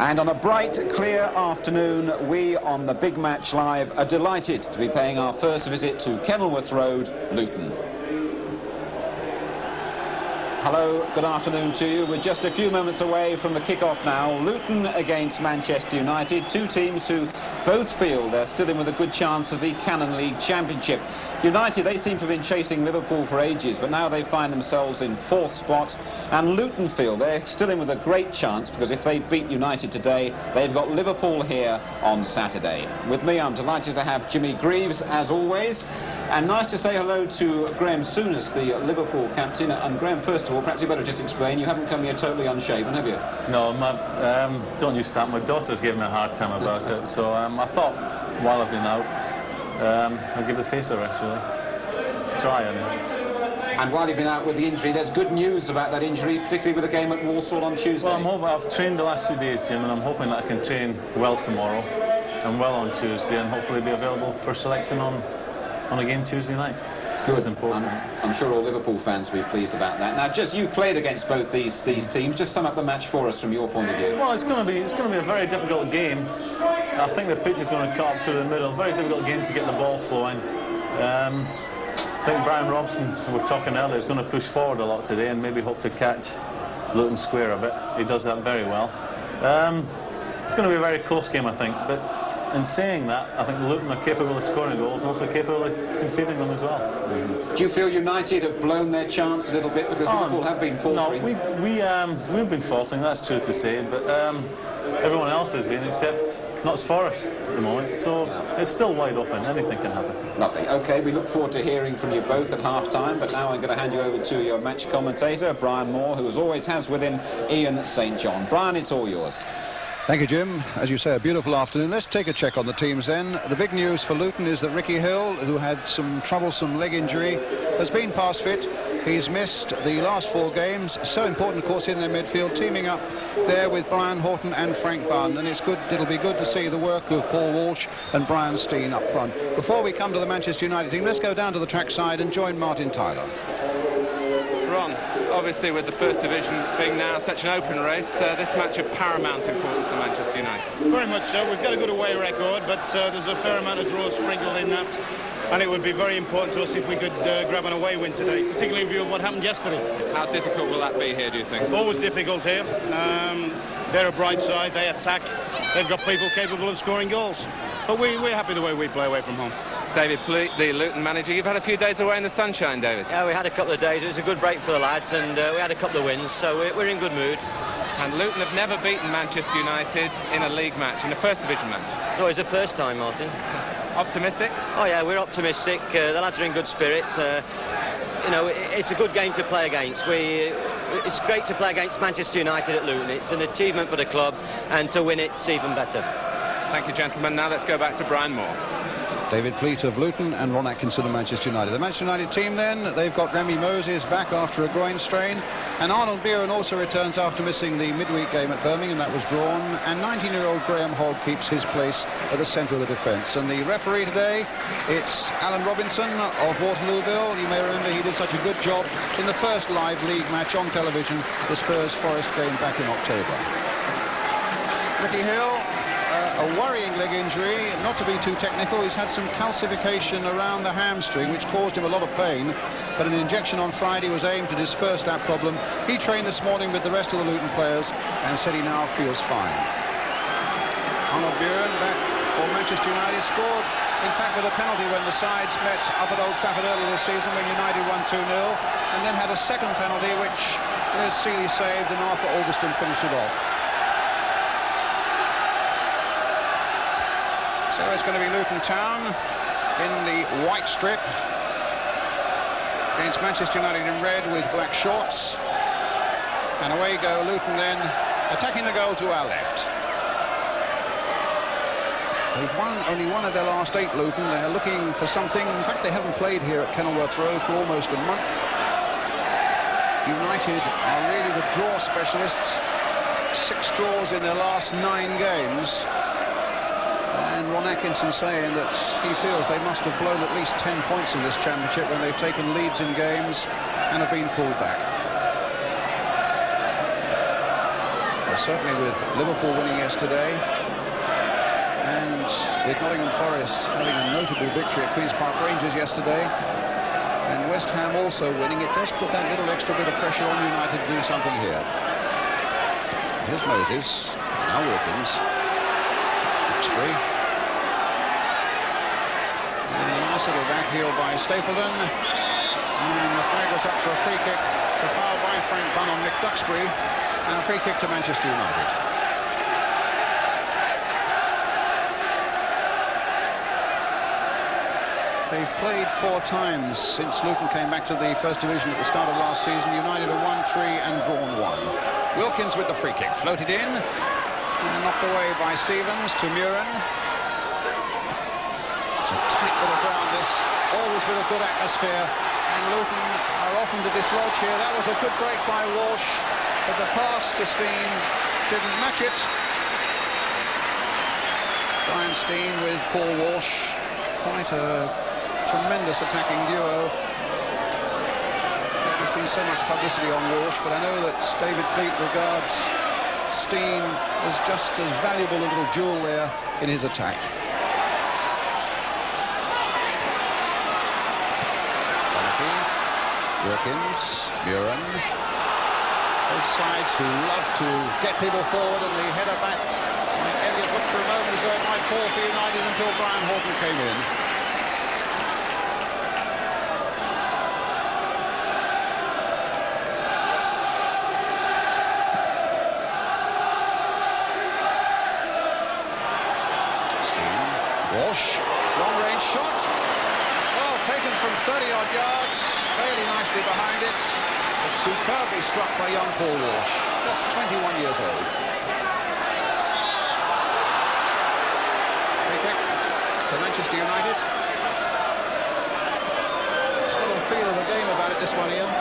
And on a bright, clear afternoon, we on the Big Match Live are delighted to be paying our first visit to Kenilworth Road, Luton. Hello, good afternoon to you. We're just a few moments away from the kick-off now. Luton against Manchester United, two teams who both feel they're still in with a good chance of the Cannon League Championship. United, they seem to have been chasing Liverpool for ages, but now they find themselves in fourth spot. And Luton feel they're still in with a great chance, because if they beat United today, they've got Liverpool here on Saturday. With me, I'm delighted to have Jimmy Greaves, as always. And nice to say hello to Graham Souness, the Liverpool captain. And Graham, first of all, perhaps you better just explain, you haven't come here totally unshaven, have you? No, don't use that. My daughter's giving me a hard time about it, so I thought, while I've been out, I'll give the face a rest, really. Try And while you've been out with the injury, there's good news about that injury, particularly with the game at Walsall on Tuesday. Well, I've trained the last few days, Jim, and I'm hoping that I can train well tomorrow and well on Tuesday, and hopefully be available for selection on a game Tuesday night. Still is important. I'm sure all Liverpool fans will be pleased about that. Now, just you've played against both these teams. Just sum up the match for us from your point of view. Well, it's going to be a very difficult game. I think the pitch is going to cut up through the middle. Very difficult game to get the ball flowing. I think Brian Robson, we were talking earlier, is going to push forward a lot today and maybe hope to catch Luton square a bit. He does that very well. It's going to be a very close game, I think. But in saying that, I think Luton are capable of scoring goals and also capable of conceding them as well. Do you feel United have blown their chance a little bit, because Liverpool have been faltering? No, we've been faltering, that's true to say, but everyone else has been, except Notts Forest at the moment, so it's still wide open. Anything can happen. Lovely. OK, we look forward to hearing from you both at half-time, but now I'm going to hand you over to your match commentator, Brian Moore, who as always has with him Ian St John. Brian, it's all yours. Thank you, Jim. As you say, a beautiful afternoon. Let's take a check on the teams then. The big news for Luton is that Ricky Hill, who had some troublesome leg injury, has been past fit. He's missed the last 4 games. So important, of course, in their midfield, teaming up there with Brian Horton and Frank Bunn. And it'll be good to see the work of Paul Walsh and Brian Steen up front. Before we come to the Manchester United team, let's go down to the trackside and join Martin Tyler. Ron, obviously with the First Division being now such an open race, this match of paramount importance to Manchester United. Very much so. We've got a good away record, but there's a fair amount of draws sprinkled in that, and it would be very important to us if we could grab an away win today, particularly in view of what happened yesterday. How difficult will that be here, do you think? Always difficult here. They're a bright side, they attack, they've got people capable of scoring goals. But we're happy the way we play away from home. David Pleat, the Luton manager, you've had a few days away in the sunshine, David. Yeah, we had a couple of days. It was a good break for the lads, and we had a couple of wins, so we're in good mood. And Luton have never beaten Manchester United in a league match, in a First Division match. It's always the first time, Martin. Optimistic? Oh yeah, we're optimistic. The lads are in good spirits. You know, it's a good game to play against. It's great to play against Manchester United at Luton. It's an achievement for the club, and to win it's even better. Thank you, gentlemen. Now let's go back to Brian Moore. David Pleat of Luton and Ron Atkinson of Manchester United. The Manchester United team then, they've got Remy Moses back after a groin strain, and Arnold Buren also returns after missing the midweek game at Birmingham. That was drawn, and 19-year-old Graham Hogg keeps his place at the centre of the defence. And the referee today, it's Alan Robinson of Waterlooville. You may remember he did such a good job in the first live league match on television, the Spurs-Forest game back in October. Ricky Hill, a worrying leg injury, not to be too technical. He's had some calcification around the hamstring, which caused him a lot of pain, but an injection on Friday was aimed to disperse that problem. He trained this morning with the rest of the Luton players and said he now feels fine. Arnold Buren back for Manchester United, scored in fact with a penalty when the sides met up at Old Trafford earlier this season when United won 2-0, and then had a second penalty which Les Seeley saved and Arthur Alberston finished it off. So it's going to be Luton Town in the white strip against Manchester United in red with black shorts. And away go Luton then, attacking the goal to our left. They've won only one of their last 8, Luton. They're looking for something. In fact, they haven't played here at Kenilworth Road for almost a month. United are really the draw specialists. 6 draws in their last 9 games. And Ron Atkinson saying that he feels they must have blown at least 10 points in this championship when they've taken leads in games and have been pulled back. Certainly with Liverpool winning yesterday, and with Nottingham Forest having a notable victory at Queen's Park Rangers yesterday, and West Ham also winning, it does put that little extra bit of pressure on United to do something here. Here's Moses, now Wilkins, Duxbury. And a nice little back heel by Stapleton, and the flag was up for a free kick. The foul by Frank Bunn on Mick Duxbury, and a free kick to Manchester United. They've played 4 times since Luton came back to the First Division at the start of last season. United have won 3 and drawn 1. Wilkins with the free kick, floated in, and knocked away by Stevens to Muren. It's a tight little ground, this, always with a good atmosphere, and Luton are often to dislodge here. That was a good break by Walsh, but the pass to Steen didn't match it. Brian Steen with Paul Walsh, quite a tremendous attacking duo. There's been so much publicity on Walsh, but I know that David Pleat regards Steen as just as valuable a little jewel there in his attack. Wilkins, Muren, both sides who love to get people forward, and the header back. Elliott looked for a moment as though it might fall for United until Brian Horton came in. Steen, Walsh, long-range shot. Well, taken from 30-odd yards, fairly nicely behind it. It's superbly struck by young Paul Walsh, just 21 years old. Free kick to Manchester United. It's got a feel of the game about it, this one, Ian.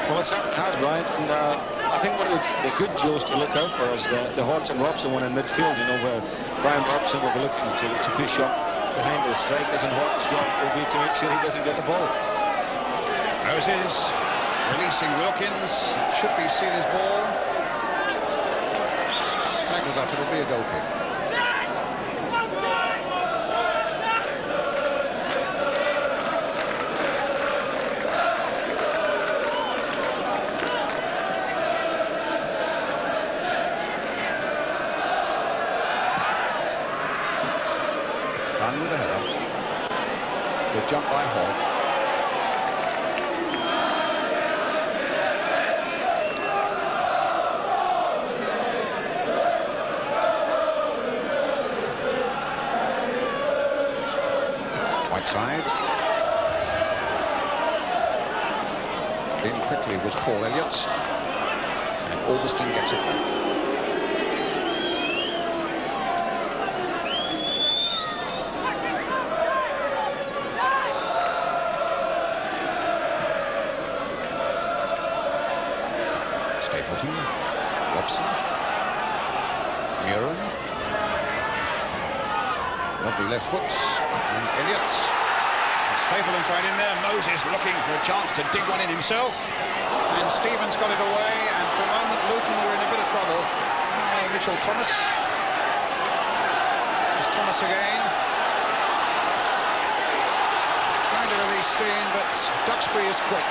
Well, it certainly has, Brian, and I think one of the good duels to look out for is the Horton-Robson one in midfield, you know, where Brian Robson will be looking to push up behind the strikers, and Horton's job will be to make sure he doesn't get the ball. Moses releasing Wilkins. That should be seen as ball. Flag was up, it'll be a goal kick. Done with a header. Good jump by Hogg. Side. In quickly was Paul Elliott, and Alberston gets it back. Stapleton, Robson, Muren, lovely left foot, and Elliott. Stapleton's right in there. Moses looking for a chance to dig one in himself, and Stevens got it away, and for a moment Luton were in a bit of trouble. Mitchell Thomas. It's Thomas again, trying to release Steen, but Duxbury is quick.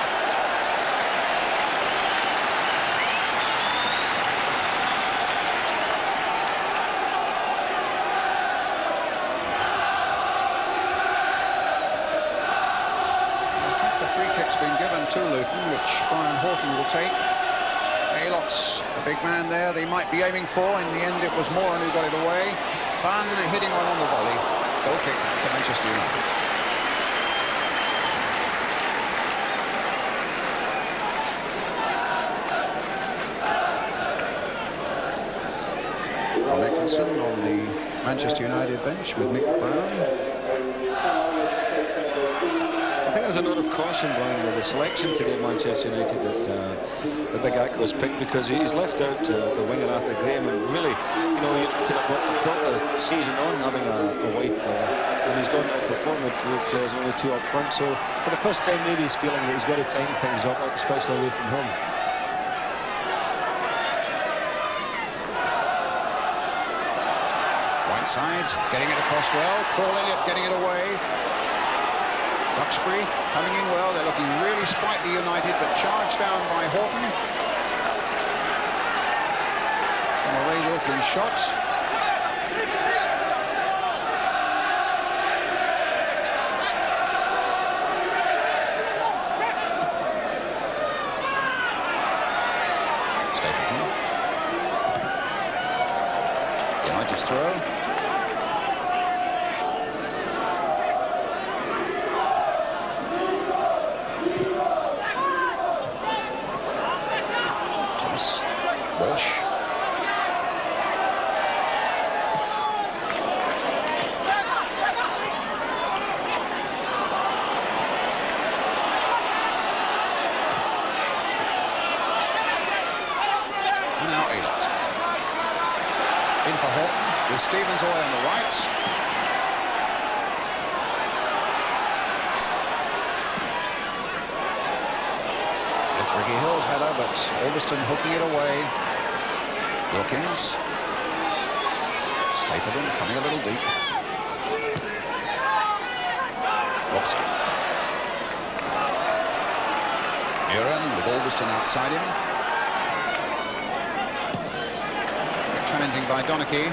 Been given to Luton, which Brian Horton will take. Aylott's a big man there they might be aiming for. In the end it was Moran who got it away. Bunn hitting one on the volley. Goal kick to Manchester United. Ron Atkinson on the Manchester United bench with Mick Brown. I think there's a note of caution, Brian, with the selection today at Manchester United that the big Akko's picked, because he's left out the winger Arthur Graham, and really, you know, United have built the season on having a wide player, and he's gone for 4 midfield players and only 2 up front, so for the first time maybe he's feeling that he's got to tighten things up, especially away from home. Right side, getting it across well. Paul Elliott getting it away. Duxbury coming in well. They're looking really sprightly, United, but charged down by Horton. From a Ray Wilkins shot. Stapleton. United's throw. Thomas. Walsh. In for Horton, with Stevens away on the right. It's Ricky Hill's header, but Alveston hooking it away. Wilkins. Stapleton coming a little deep. Robson. Muren with Alveston outside him. Challenging by Donachie.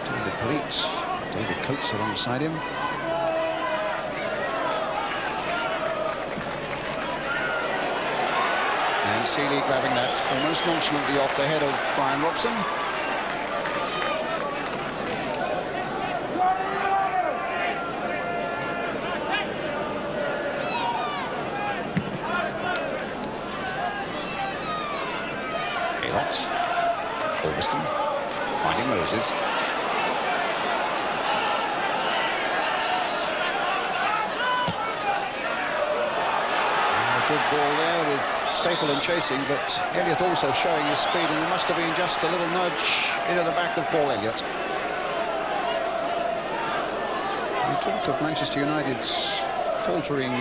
David Bleat, David Coates alongside him. And Seeley grabbing that almost nonchalantly off the head of Brian Robson. Alveston finding Moses. And a good ball there with Stapleton chasing, but Elliott also showing his speed, and there must have been just a little nudge into the back of Paul Elliott. We talked of Manchester United's faltering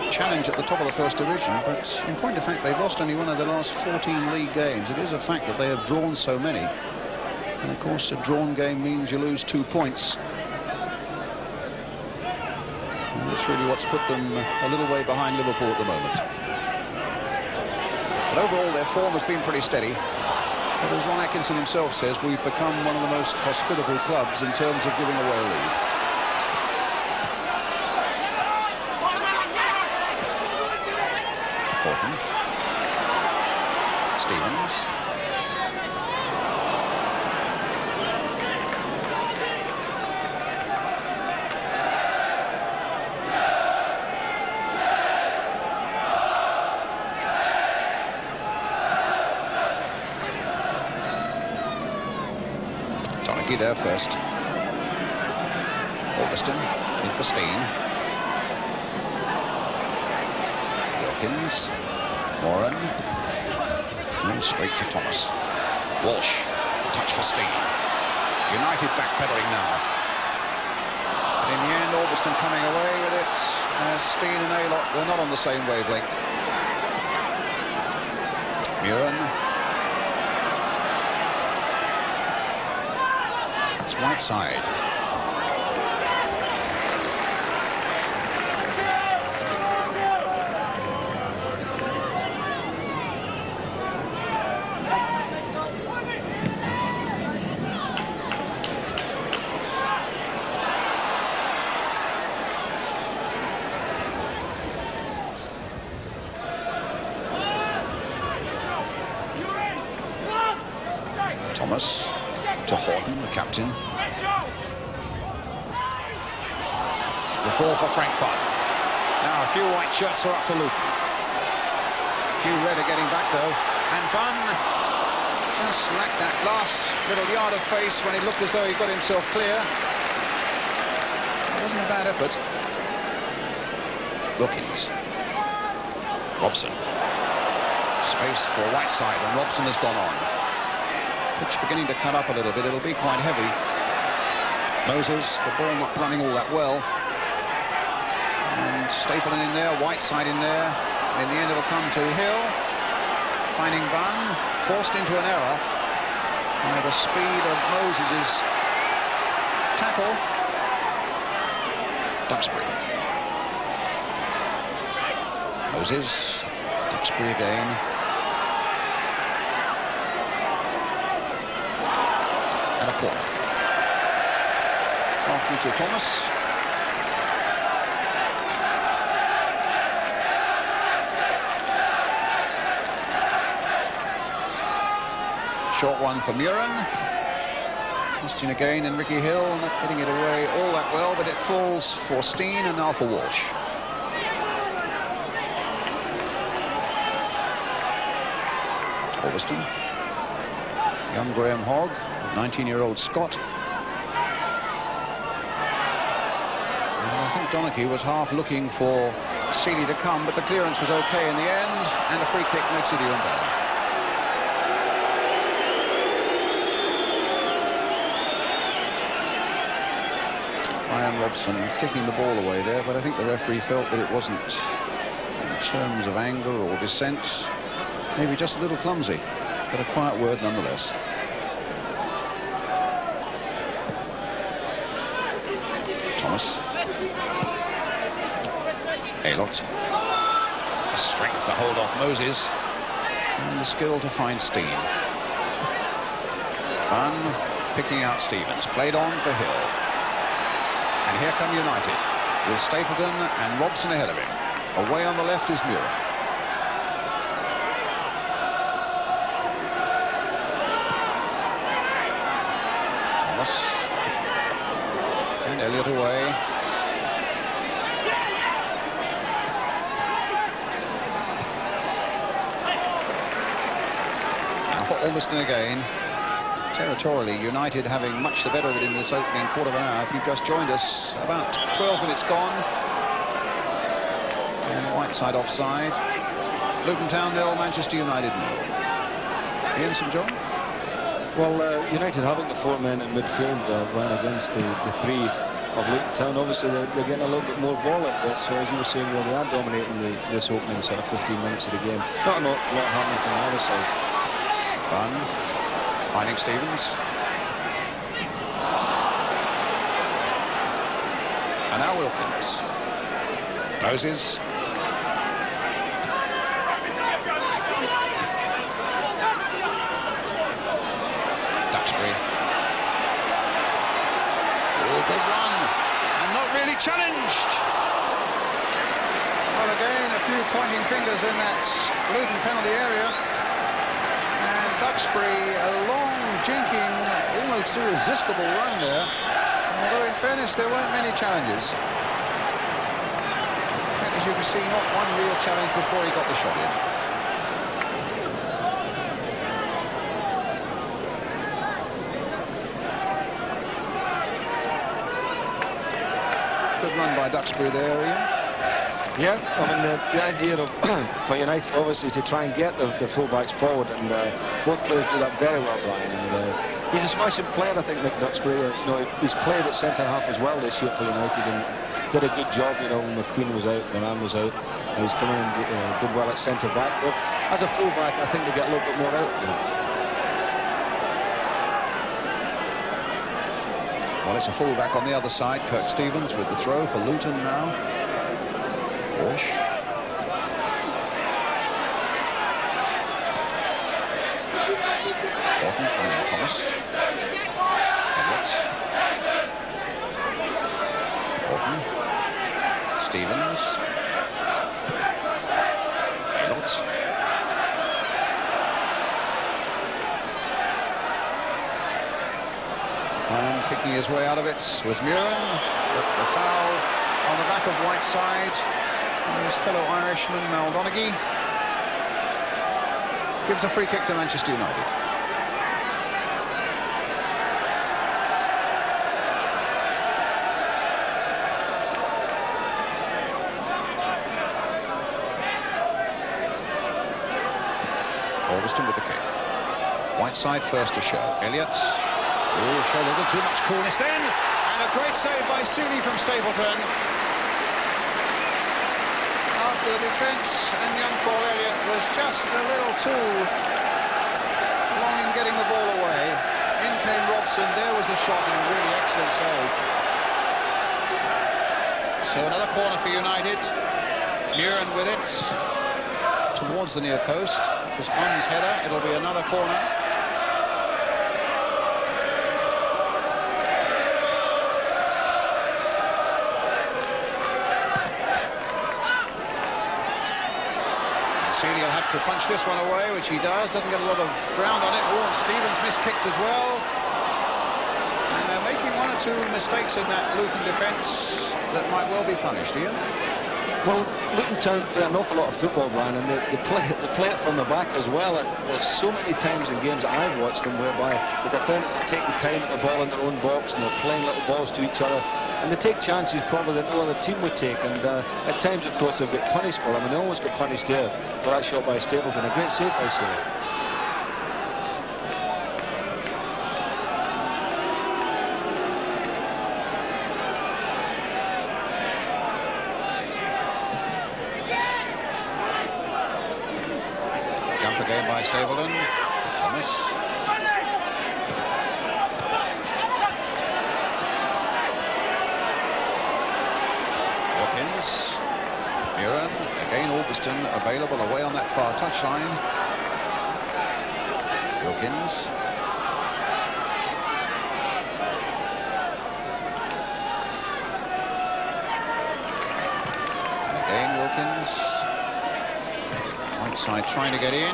challenge at the top of the First Division, but in point of fact they've lost only one of the last 14 league games. It is a fact that they have drawn so many, and of course a drawn game means you lose 2 points, and that's really what's put them a little way behind Liverpool at the moment. But overall their form has been pretty steady, but as Ron Atkinson himself says, we've become one of the most hospitable clubs in terms of giving away a lead. Horton. Stevens. Donachie there first. Alveston in for Steen. Wilkins. Moran. And straight to Thomas. Walsh. Touch for Steen. United backpedaling now. But in the end, Alveston coming away with it as Steen and Aylott, they're not on the same wavelength. Muren. It's right side. Thomas to Horton, the captain. The fall for Frank Bunn. Now a few white shirts are up for Luton. A few red are getting back though. And Bunn just lacked that last little yard of pace when he looked as though he got himself clear. It wasn't a bad effort. Wilkins. Robson. Space for Whiteside, and Robson has gone on. Pitch beginning to cut up a little bit. It'll be quite heavy. Moses, the ball not running all that well. And Stapleton in there, Whiteside in there. In the end, it'll come to Hill. Finding Bunn, forced into an error by the speed of Moses' tackle. Duxbury. Moses. Duxbury again. And a corner. Off Mitchell Thomas. Short one for Murin. Question again, and Ricky Hill not getting it away all that well, but it falls for Steen and now for Walsh. Orveston. Young Graham Hogg, 19-year-old Scot. And I think Donachie was half looking for Seeley to come, but the clearance was okay in the end, and a free kick makes it even better. Brian Robson kicking the ball away there, but I think the referee felt that it wasn't in terms of anger or dissent. Maybe just a little clumsy, but a quiet word nonetheless. Thomas. Aylott. The strength to hold off Moses. And the skill to find Steen. Bunn picking out Stevens. Played on for Hill. And here come United, with Stapleton and Robson ahead of him. Away on the left is Muir. Thomas. And Elliott away. Now for Ormiston again. Territorially, United having much the better of it in this opening quarter of an hour. If you've just joined us, about 12 minutes gone. And Whiteside offside. Luton Town 0, Manchester United 0. Ian St John? Well, United having the 4 men in midfield ran against the 3 of Luton Town. Obviously, they're getting a little bit more ball at this. So as you were saying, they are dominating this opening sort of 15 minutes of the game. Not an awful lot happening from the other side. Bunn. Finding Stevens. And now Wilkins. Moses. Duxbury. Oh, good run. And not really challenged. Well, again, a few pointing fingers in that Luton penalty area. Duxbury, a long, jinking, almost irresistible run there. Although, in fairness, there weren't many challenges. And as you can see, not one real challenge before he got the shot in. Good run by Duxbury there, Ian. Yeah, I mean, the idea of for United, obviously, to try and get the fullbacks forward, and both players do that very well, Brian. And he's a smashing player, I think, Nick Duxbury. You know, he's played at centre-half as well this year for United, and did a good job, you know, when McQueen was out, when Ann was out, and he's come in and did well at centre-back. But as a fullback, I think they get a little bit more out of him. Well, it's a fullback on the other side. Kirk Stevens with the throw for Luton now. Walsh. Horton finding Thomas. Elliott. Horton. Stevens. Elliott. And picking his way out of it was Murin. The foul on the back of Whiteside. His fellow Irishman, Mal Donaghy, gives a free kick to Manchester United. Orveston with the kick. Whiteside first to show. Elliott. Oh, showed a little too much coolness then. And a great save by Seeley from Stapleton. the defence, and young Paul Elliott was just a little too long in getting the ball away. In came Robson, there was the shot, and a really excellent save. So another corner for United. Muren with it towards the near post. It was Bunn's header. It'll be another corner. Seeley will have to punch this one away, which he does. Doesn't get a lot of ground on it. Oh, and Stevens miskicked as well. And they're making one or two mistakes in that Luton defence that might well be punished, Ian. Well, Luton Town play an awful lot of football, Brian, and they play it from the back as well. There's so many times in games that I've watched them whereby the defenders are taking time at the ball in their own box and they're playing little balls to each other, and they take chances probably that no other team would take, and at times, of course, they'll get punished for them, and they always get punished here for that shot by Stapleton. A great save by Seeley. Again by Stapleton. Thomas. Watkins. Muren. Again Augustin available away on that far touchline. Wilkins. And again Wilkins. Side trying to get in. And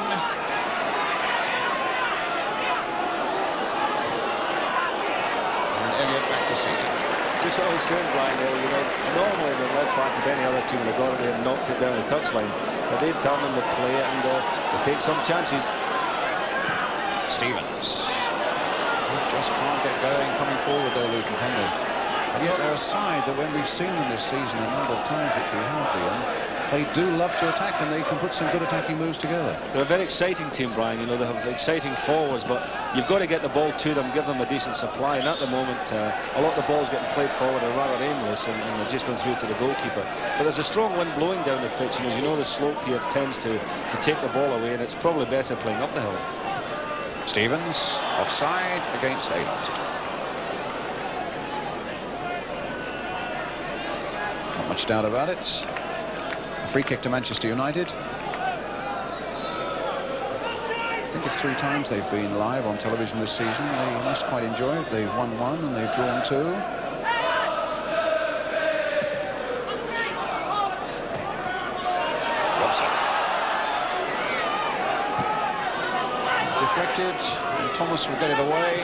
Elliott back to Seeley. Just what I was saying, Brian, you know, normally the left back of any other team would have got it and knocked it down the touchline. But they tell them to play it, and they take some chances. Stevens. They just can't get going coming forward there, Luton, can they? And yet they're a side that when we've seen them this season a number of times, which we have, Ian, they do love to attack, and they can put some good attacking moves together. They're a very exciting team, Brian. You know, they have exciting forwards, but you've got to get the ball to them, give them a decent supply. And at the moment, a lot of the balls getting played forward are rather aimless, and they're just going through to the goalkeeper. But there's a strong wind blowing down the pitch, and as you know, the slope here tends to take the ball away, and it's probably better playing up the hill. Stevens offside against Aylott. Not much doubt about it. Free kick to Manchester United. I think it's 3 times they've been live on television this season. They must quite enjoy it. They've won 1 and they've drawn 2. Robson. Deflected, and Thomas will get it away.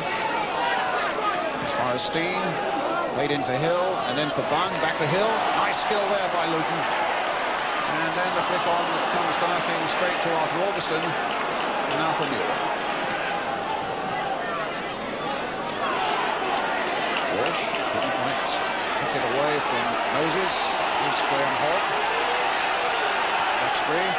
As far as Steen. Laid in for Hill, and then for Bunn. Back for Hill. Nice skill there by Luton. And then the flick on comes to nothing, straight to Arthur Augustin. And now for Muren. Walsh couldn't quite pick it away from Moses. Here's Graham Hogg. Duxbury.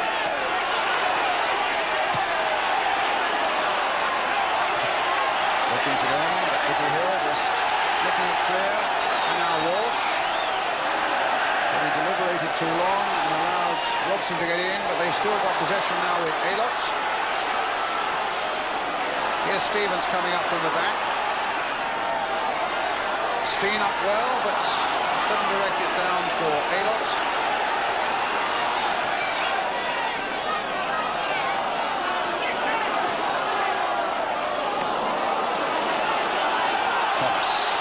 Watkins again, but Vicky Hill just flicking it clear. And now Walsh. He deliberated too long and allowed Robson to get in, but they've still got possession now with Aylott. Here's Stevens coming up from the back. Steen up well, but couldn't direct it down for Aylott. Thomas.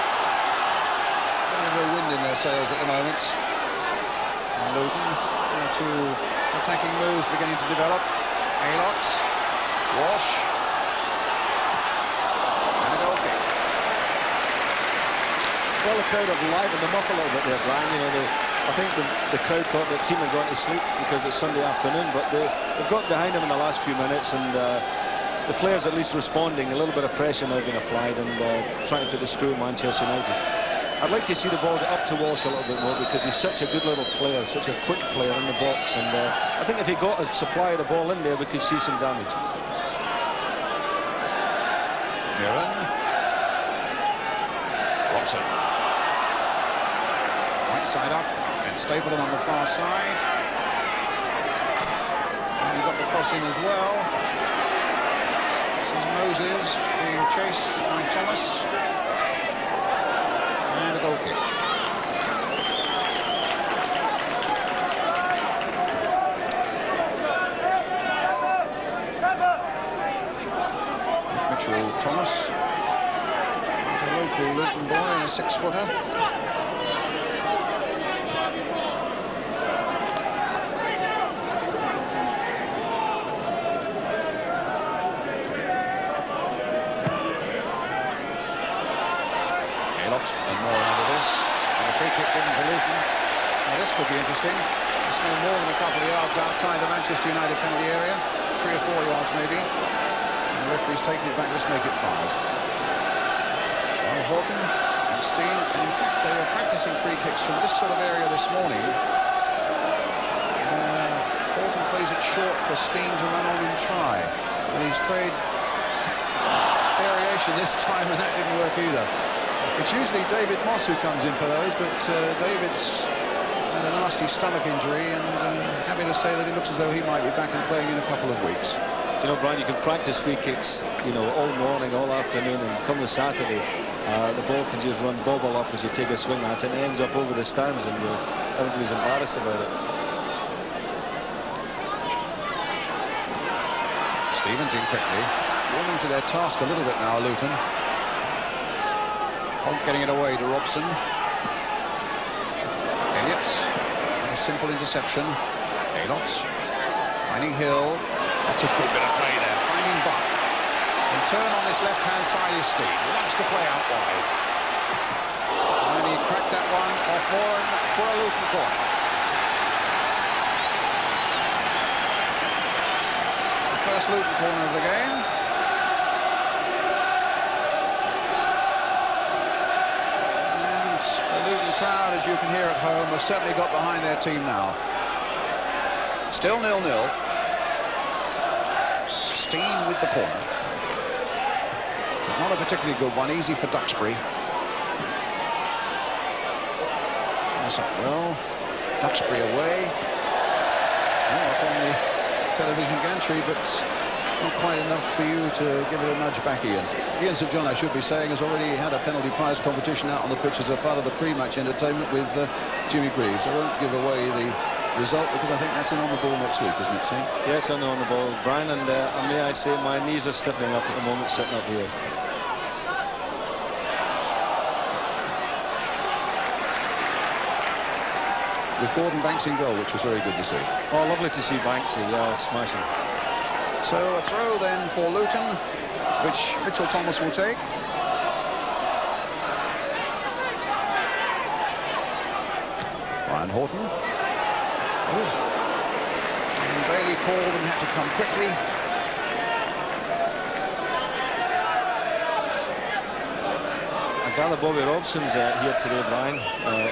A bit of wind in their sails at the moment. Luton, 2 attacking moves beginning to develop. Aylott, Walsh, and a goal kick. Well, the crowd have livened them up a little bit there, Brian. You know, I think the crowd thought the team had gone to sleep because it's Sunday afternoon, but they've got behind them in the last few minutes, and the players at least responding. A little bit of pressure now being applied, and trying to put the screw in Manchester United. I'd like to see the ball get up to Walsh a little bit more because he's such a good little player, such a quick player in the box, and I think if he got a supply of the ball in there, we could see some damage. Muren. Robson. Right side up, and Stapleton on the far side. crossing as well. This is Moses being chased by Thomas. And a goal kick. Thomas, he's a local Luton boy and a 6-footer. Elot and more out of this. And a free kick given to Luton. Now this could be interesting. It's no more than a couple of yards outside the Manchester United penalty area. 3 or 4 yards maybe. The referee's taking it back. Let's make it 5. Well, Horton and Steen, and in fact they were practicing free kicks from this sort of area this morning. Horton plays it short for Steen to run on and try, and he's tried variation this time, and that didn't work either. It's usually David Moss who comes in for those, but David's had a nasty stomach injury, and happy to say that it looks as though he might be back and playing in a couple of weeks. You know, Brian, you can practice free kicks, you know, all morning, all afternoon, and come the Saturday, the ball can just run bobble up as you take a swing at it, and it ends up over the stands, and everybody's embarrassed about it. Stevens in quickly, warming to their task a little bit now, Luton. Hogg getting it away to Robson. Elliott, a simple interception. Elot, finding Hill. That's a good bit of play there, finding Buck. And turn on this left-hand side is Steen. Loves to play out wide. And he cracked that one off Moran for a Luton corner. The first Luton corner of the game. And the Luton crowd, as you can hear at home, have certainly got behind their team now. Still 0-0. Steen with the corner. Not a particularly good one, easy for Duxbury. That's up well. Duxbury away. Up on the television gantry, but not quite enough for you to give it a nudge back, Ian. Ian St John, I should be saying, has already had a penalty prize competition out on the pitch as a part of the pre-match entertainment with Jimmy Greaves. I won't give away the result because I think that's an on the ball next week, isn't it, Steve? Yes, I know on the ball, Brian, and may I say my knees are stiffening up at the moment sitting up here. With Gordon Banks in goal, which was very good to see. Oh, lovely to see Banksy, yeah, smashing. So a throw then for Luton, which Mitchell Thomas will take. Brian Horton. And Bailey called and had to come quickly. I gather Bobby Robson's here today, Brian.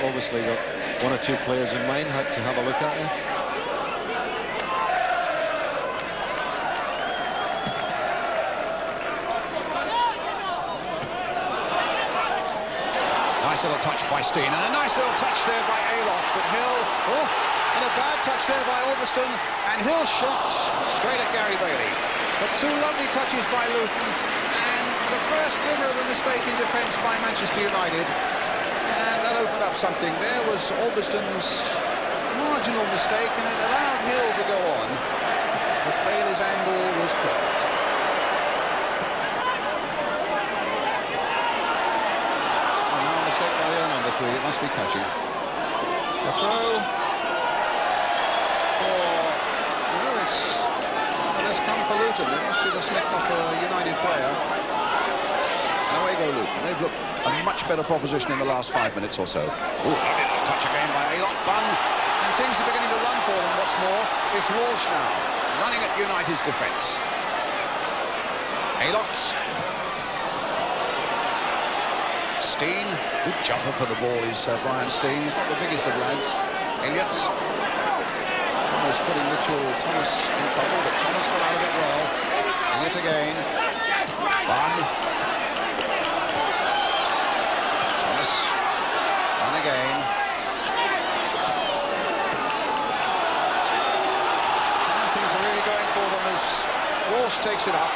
Obviously got 1 or 2 players in mind, had to have a look at it. Nice little touch by Steen, and a nice little touch there by Elot, but Hill, and a bad touch there by Albiston, and Hill shot straight at Gary Bailey. But 2 lovely touches by Luton, and the first glimmer of a mistake in defence by Manchester United, and that opened up something. There was Albiston's marginal mistake, and it allowed Hill to go on, but Bailey's angle was perfect. By the number 3, it must be catching. The throw for... No, it's come for Luton. It must be the slip off a United player. And away go Luton. They've looked a much better proposition in the last 5 minutes or so. Ooh, touch again by Elot. Bun. And things are beginning to run for them. What's more, it's Walsh now, running at United's defence. Elot. Steen, good jumper for the ball is Brian Steen. He's not the biggest of lads. Elliott, almost putting Mitchell Thomas in trouble, but Thomas got out of it well. Elliott again. Bunn. Thomas. Bunn again. And things are really going for them. Walsh takes it up.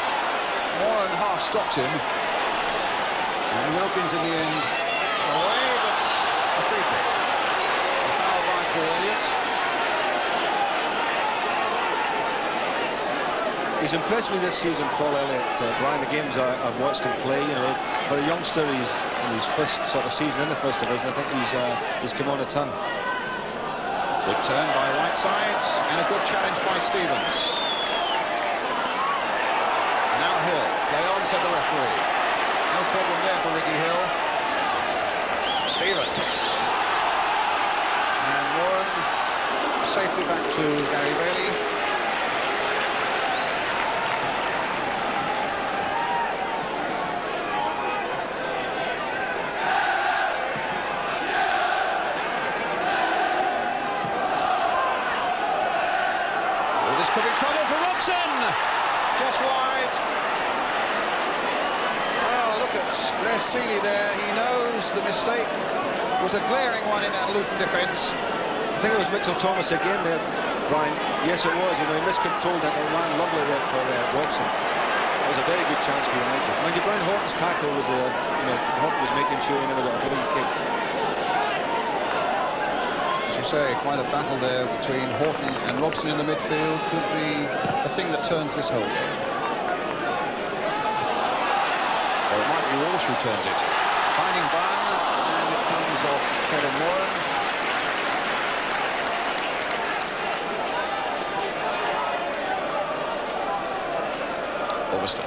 Moran half stops him. And Wilkins in the end away, but a free kick. A foul by Paul Elliott. He's impressed me this season, Paul Elliott. Brian, the games I've watched him play, you know, for a youngster, he's in his first sort of season in the First Division. I think he's come on a ton. Good turn by Whiteside, and a good challenge by Stevens. Now Hill, play on, said the referee. No problem there for Ricky Hill. Stevens. And Warren safely back to Gary Bailey. This could be trouble for Robson. Just wide. Oh, look at Les Seeley there. He knows the mistake was a glaring one in that Luton defence. I think it was Mitchell Thomas again there, Brian. Yes, it was. You know, he miscontrolled that. It ran lovely there for Robson. It was a very good chance for United. Mind you, Brian Horton's tackle was there. You know, Horton was making sure he never got a clean kick. As you say, quite a battle there between Horton and Robson in the midfield. Could be the thing that turns this whole game. Or it might be Walsh who turns it. Finding Bunn, and it comes off Kevin Moran. Overston.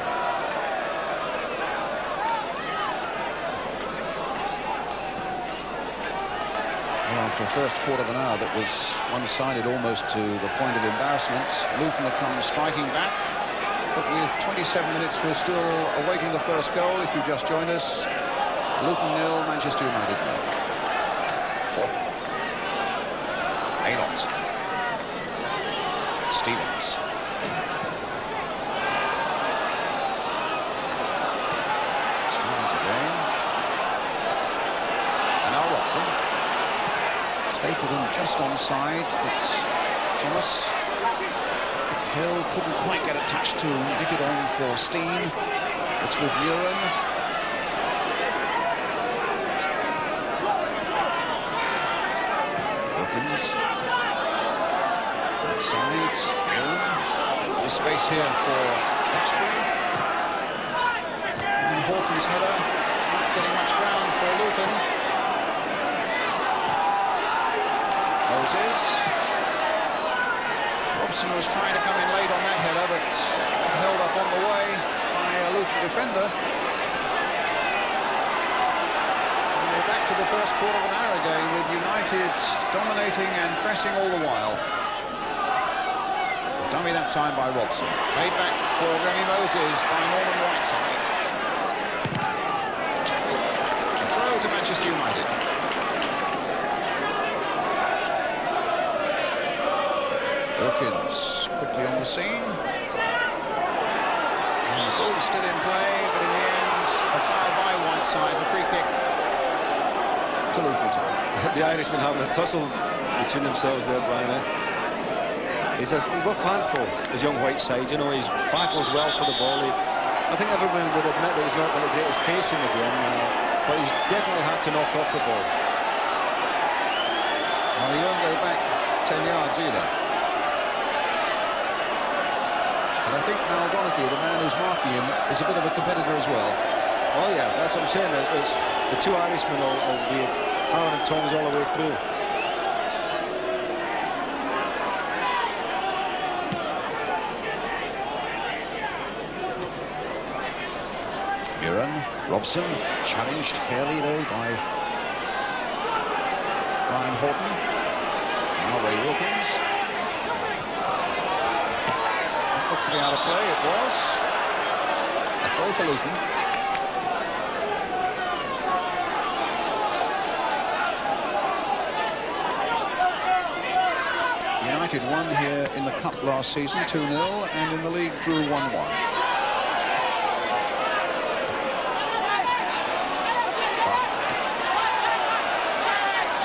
After a first quarter of an hour that was one-sided almost to the point of embarrassment, Luton have come striking back, but with 27 minutes we're still awaiting the first goal. If you just joined us, Luton 0, Manchester United 0. Aylott. Stevens. Stevens again. And now Robson. Stapleton just onside, but Thomas. Hill couldn't quite get a touch to nick it on for Steen. It's with Muren. Wilkins. Outside. Muren. The space here for Hexbury. And Horton's header. Not getting much ground for Luton. Moses. Robson was trying to come in late on that header, but held up on the way by a Luton defender. And they're back to the first quarter of an hour again, with United dominating and pressing all the while. A dummy that time by Robson. Made back for Remy Moses by Norman Whiteside. A throw to Manchester United. Wilkins quickly on the scene. And the ball still in play, but in the end, a foul by Whiteside, a free kick to Luton Town. The Irishmen having a tussle between themselves there, Brian. He's a rough handful, this young Whiteside. You know, he battles well for the ball. I think everyone would admit that he's not got the greatest pacing again, but he's definitely had to knock off the ball. Well, he won't go back 10 yards either. I think Mal Donaghy, the man who's marking him, is a bit of a competitor as well. Oh yeah, that's what I'm saying. It's the two Irishmen will be hammering tongs all the way through. Muren, Robson, challenged fairly though by Brian Horton. Now Ray Wilkins. To be out of play, it was a throw for Luton. United won here in the Cup last season 2-0, and in the league drew 1-1.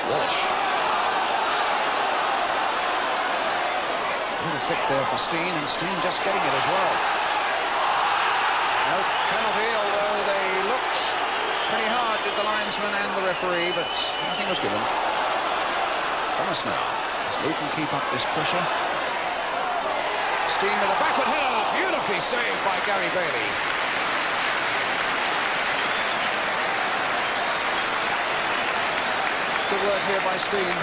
Walsh. Fit there for Steen, and Steen just getting it as well. penalty, although they looked pretty hard, did the linesman and the referee, but nothing was given. Thomas now. Does Luton keep up this pressure? Steen with a backward header, beautifully saved by Gary Bailey. Good work here by Steen.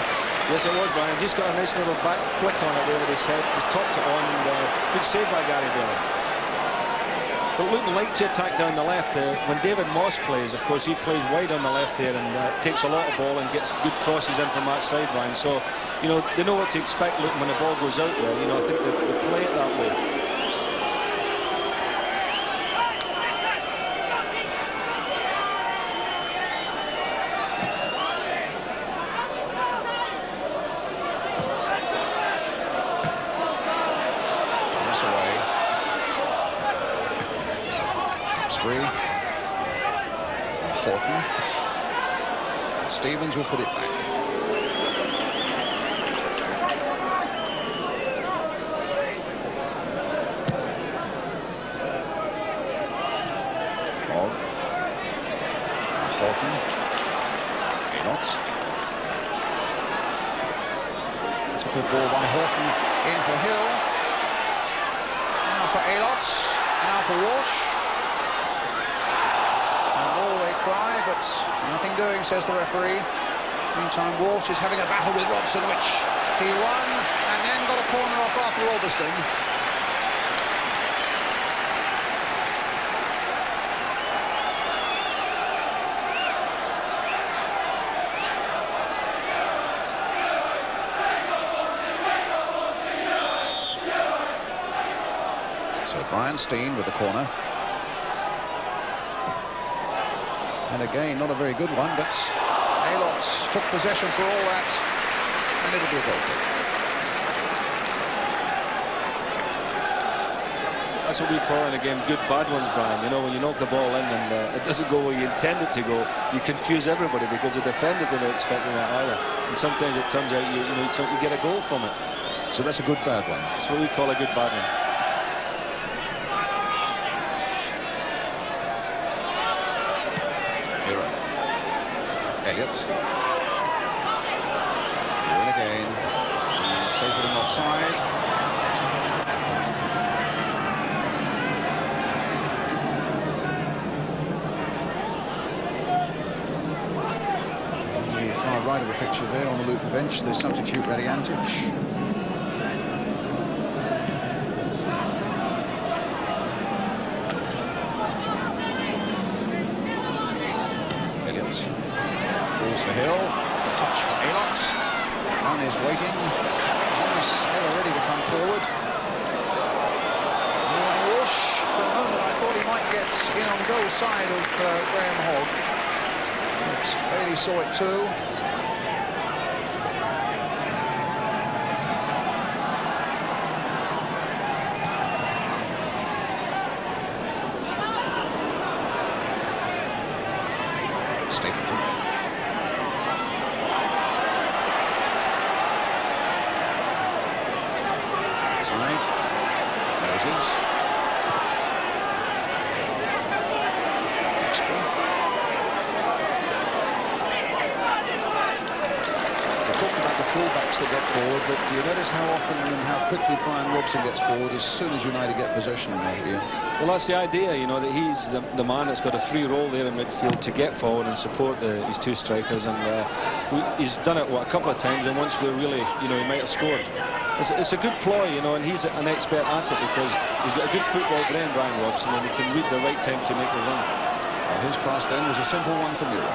Yes, it was, Brian. Just got a nice little back flick on it there with his head, just topped it on, and good save by Gary Bailey. But Luton like to attack down the left. When David Moss plays, of course, he plays wide on the left there and takes a lot of ball and gets good crosses in from that side, Brian. So, you know, they know what to expect, Luton, when the ball goes out there. You know, I think they play it that way. Horton. Stevens will put it back. Hogg. Horton. Not. It's a good ball by Horton. In for Hill. Now for Aylott. And now for Walsh. Cry, but nothing doing, says the referee. Meantime, Walsh is having a battle with Robson, which he won, and then got a corner off Arthur Albiston. So Brian Steen with the corner. And again, not a very good one, but Aylott took possession for all that, and it'll be a goal kick. That's what we call in a game good bad ones, Brian. You know, when you knock the ball in and it doesn't go where you intend it to go, you confuse everybody because the defenders are not expecting that either. And sometimes it turns out you get a goal from it. So that's a good bad one. That's what we call a good bad one. Elliott. Here and again. And Stapleton offside. On the far right of the picture there on the Luton bench, the substitute Radiantic. For Hill, a touch for Aylott. One is waiting. Thomas ever ready to come forward. And Walsh, for a moment, I thought he might get in on goal side of Graham Hogg. But Bailey saw it too. Stapleton. Side. Moses. Extra. We're talking about the fullbacks that get forward, but do you notice how often and how quickly Brian Robson gets forward as soon as United get possession here? Well, that's the idea, you know, that he's the man that's got a free role there in midfield to get forward and support his two strikers, and he's done it, a couple of times, and once we're really, you know, he might have scored. It's a good ploy, you know, and he's an expert at it because he's got a good football brain, Brian Robson, and he can read the right time to make a run. Well, his pass then was a simple one from Muir.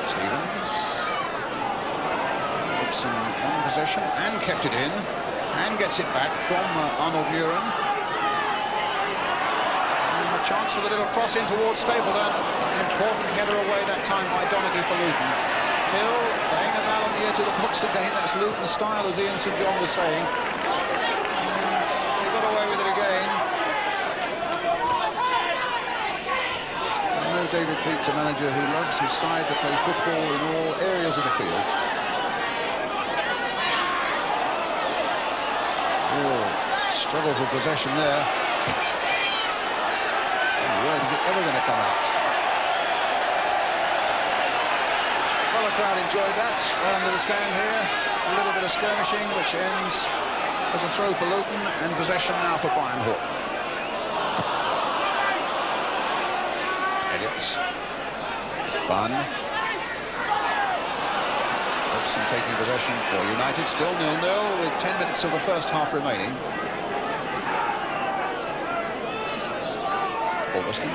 Stevens. Robson on possession and kept it in and gets it back from Arnold Muren. And a chance for the little cross in towards Stapleton. An important header away that time by Donaghy for Luton. Hill playing about on the edge of the box again. That's Luton style, as Ian St John was saying. And they got away with it again. I know David Pleat's a manager who loves his side to play football in all areas of the field. Oh, Struggle for possession there. Where is it ever going to come out? Well, the crowd enjoyed that. Under the stand here, a little bit of skirmishing, which ends as a throw for Luton, and possession now for Brian Hawke. Elliott. Bunn. Robson taking possession for United. Still 0-0 with 10 minutes of the first half remaining. Augustin.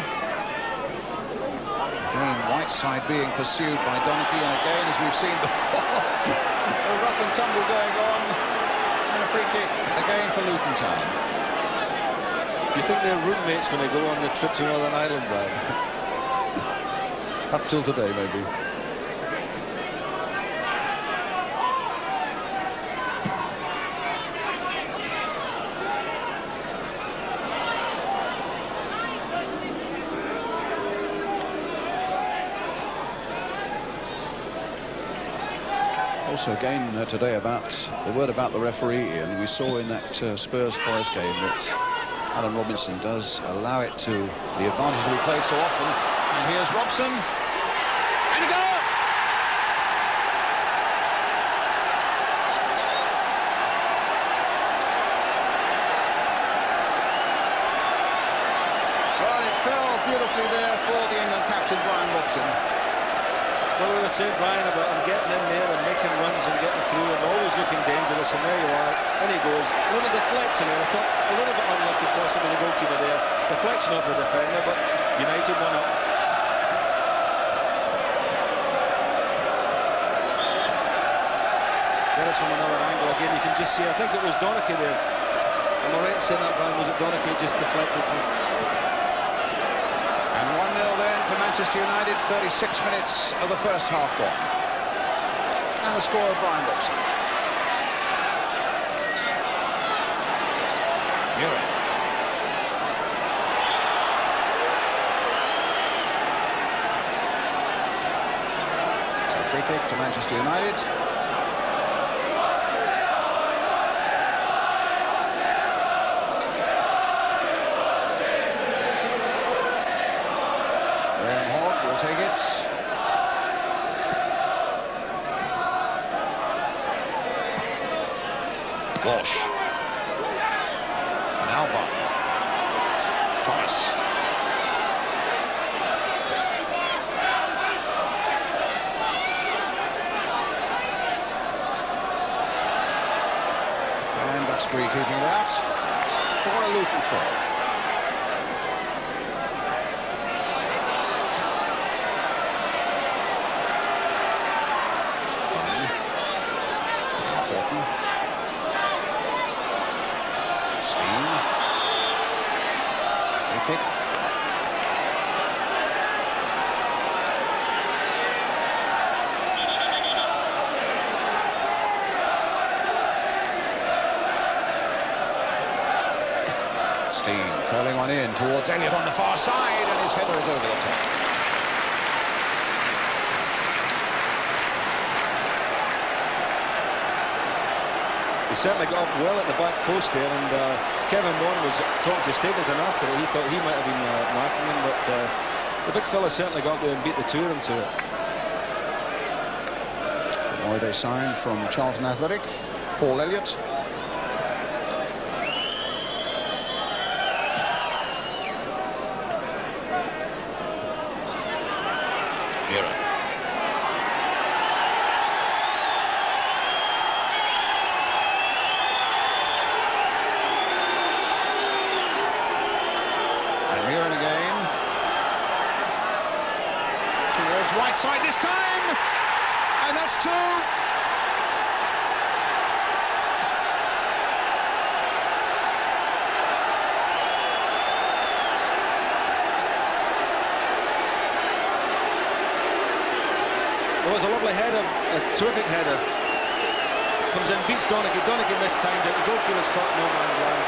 Again, Whiteside being pursued by Donachie, and again, as we've seen before, a rough and tumble going on, and a free kick again for Luton Town. Do you think they're roommates when they go on the trip to Northern Ireland, Brian? Up till today, maybe. Also again today about the word about the referee, and we saw in that Spurs Forest game that Alan Robinson does allow it to the advantage that we played so often. And here's Robson, and a goal! Well, it fell beautifully there for the England captain Brian Robson. Well, we were saying, Brian, about him getting in there and making runs and getting through and always looking dangerous, and there you are, and he goes. A little deflection there, I thought a little bit unlucky possibly the goalkeeper there. Deflection of the defender, but United won up. There's from another angle again, you can just see, I think it was Donachie there. Am I right in saying that, Brian? Was it Donachie just deflected from... And 1-0 then to Manchester United, 36 minutes of the first half gone. And the score of Brian Robson. Muir. So free kick to Manchester United. Take it. Walsh. And Alba. Thomas. And Duxbury keeping it out for a Luton throw. Kick. Steen curling one in towards Elliott on the far side, and his header is over the top. He certainly got up well at the back post there, and Kevin Wan was talking to Stapleton after it. He thought he might have been marking him, but the big fella certainly got up there and beat the two of them to it. The boy they signed from Charlton Athletic, Paul Elliott. Whiteside this time, and that's two. It was a lovely header, a terrific header. Comes in, beats Donachie. Donachie mistimed it. The goalkeeper's caught no man's land,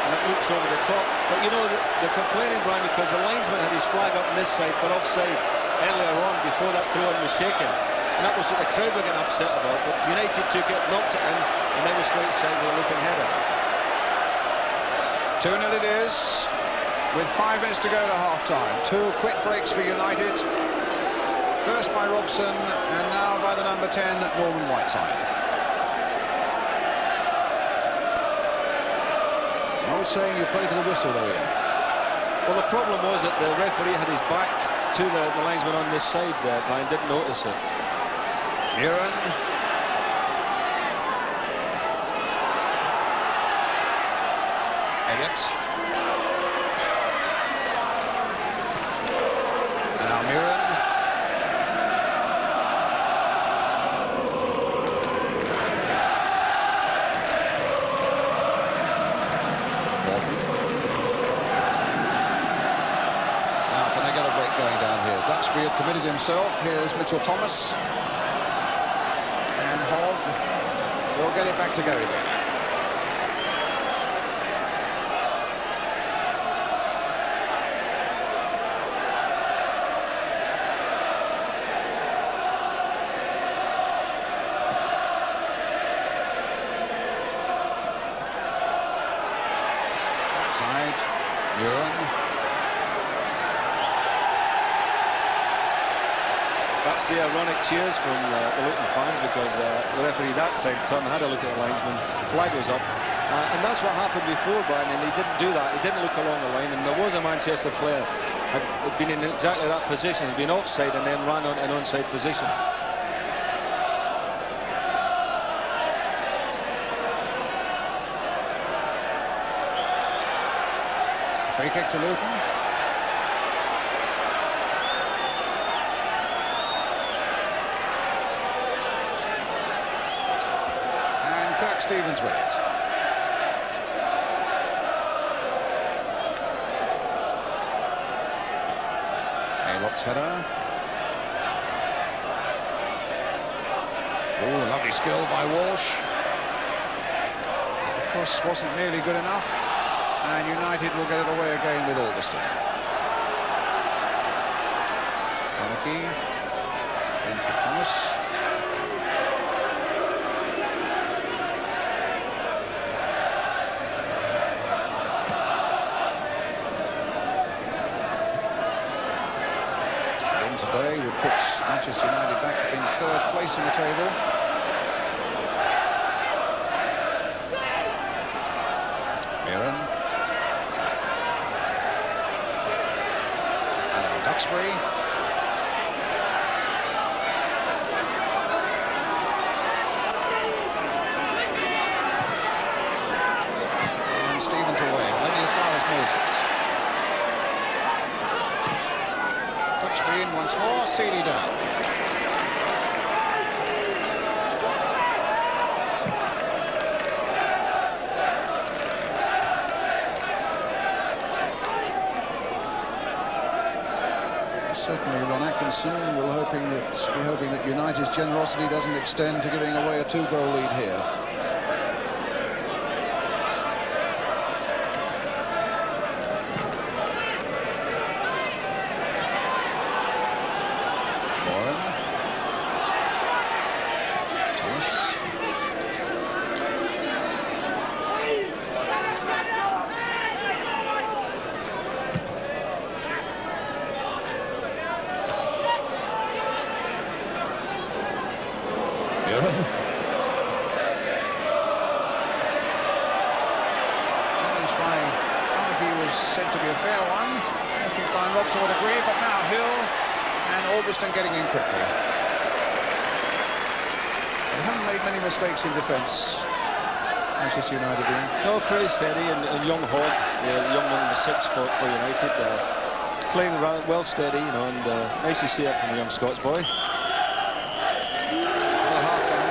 and it loops over the top. But you know, they're complaining, Brian, because the linesman had his flag up on this side for offside earlier on before that throw-in was taken, and that was what the crowd were getting upset about. But United took it, knocked it in, and then was Whiteside with a looping header. 2-0 it is, with 5 minutes to go to half-time. 2 quick breaks for United. First by Robson, and now by the number 10, Norman Whiteside. It's an old saying, you play to the whistle, though, Ian. Well, the problem was that the referee had his back to the linesman on this side, Brian didn't notice it. Muren. Elliott. And now Muren. Now, can they get a break going down here? Duxbury had committed himself. Here's Mitchell Thomas. And Hogg will get it back to Gary Beck. Outside, Muren. That's the ironic cheers from the Luton fans, because the referee that time turned and had a look at the linesman, flag was up, and that's what happened before, Brian, and he didn't do that. He didn't look along the line, and there was a Manchester player had been in exactly that position, had been offside and then ran on an onside position. Free kick to Luton. And Kirk Stevens with it. Aylott's header. Oh, lovely skill by Walsh. The cross wasn't nearly good enough. And United will get it away again with Alderston. Donachie. In for Thomas. And today would put Manchester United back in 3rd place in the table. Muren. Duxbury. And Stevens away, only as far as Moses. Duxbury in once more, Seeley down. Certainly, Ron Atkinson will be hoping that United's generosity doesn't extend to giving away a 2-goal lead here. Warren. Thomas. Challenge by Donachie was said to be a fair one. I think Brian Robson would agree, but now Hill and Alderston getting in quickly. They haven't made many mistakes in defence, Manchester United in. No, pretty steady, and young Hogg, the young number 6 for United, playing well steady, you know, and nice to see that from a young Scots boy.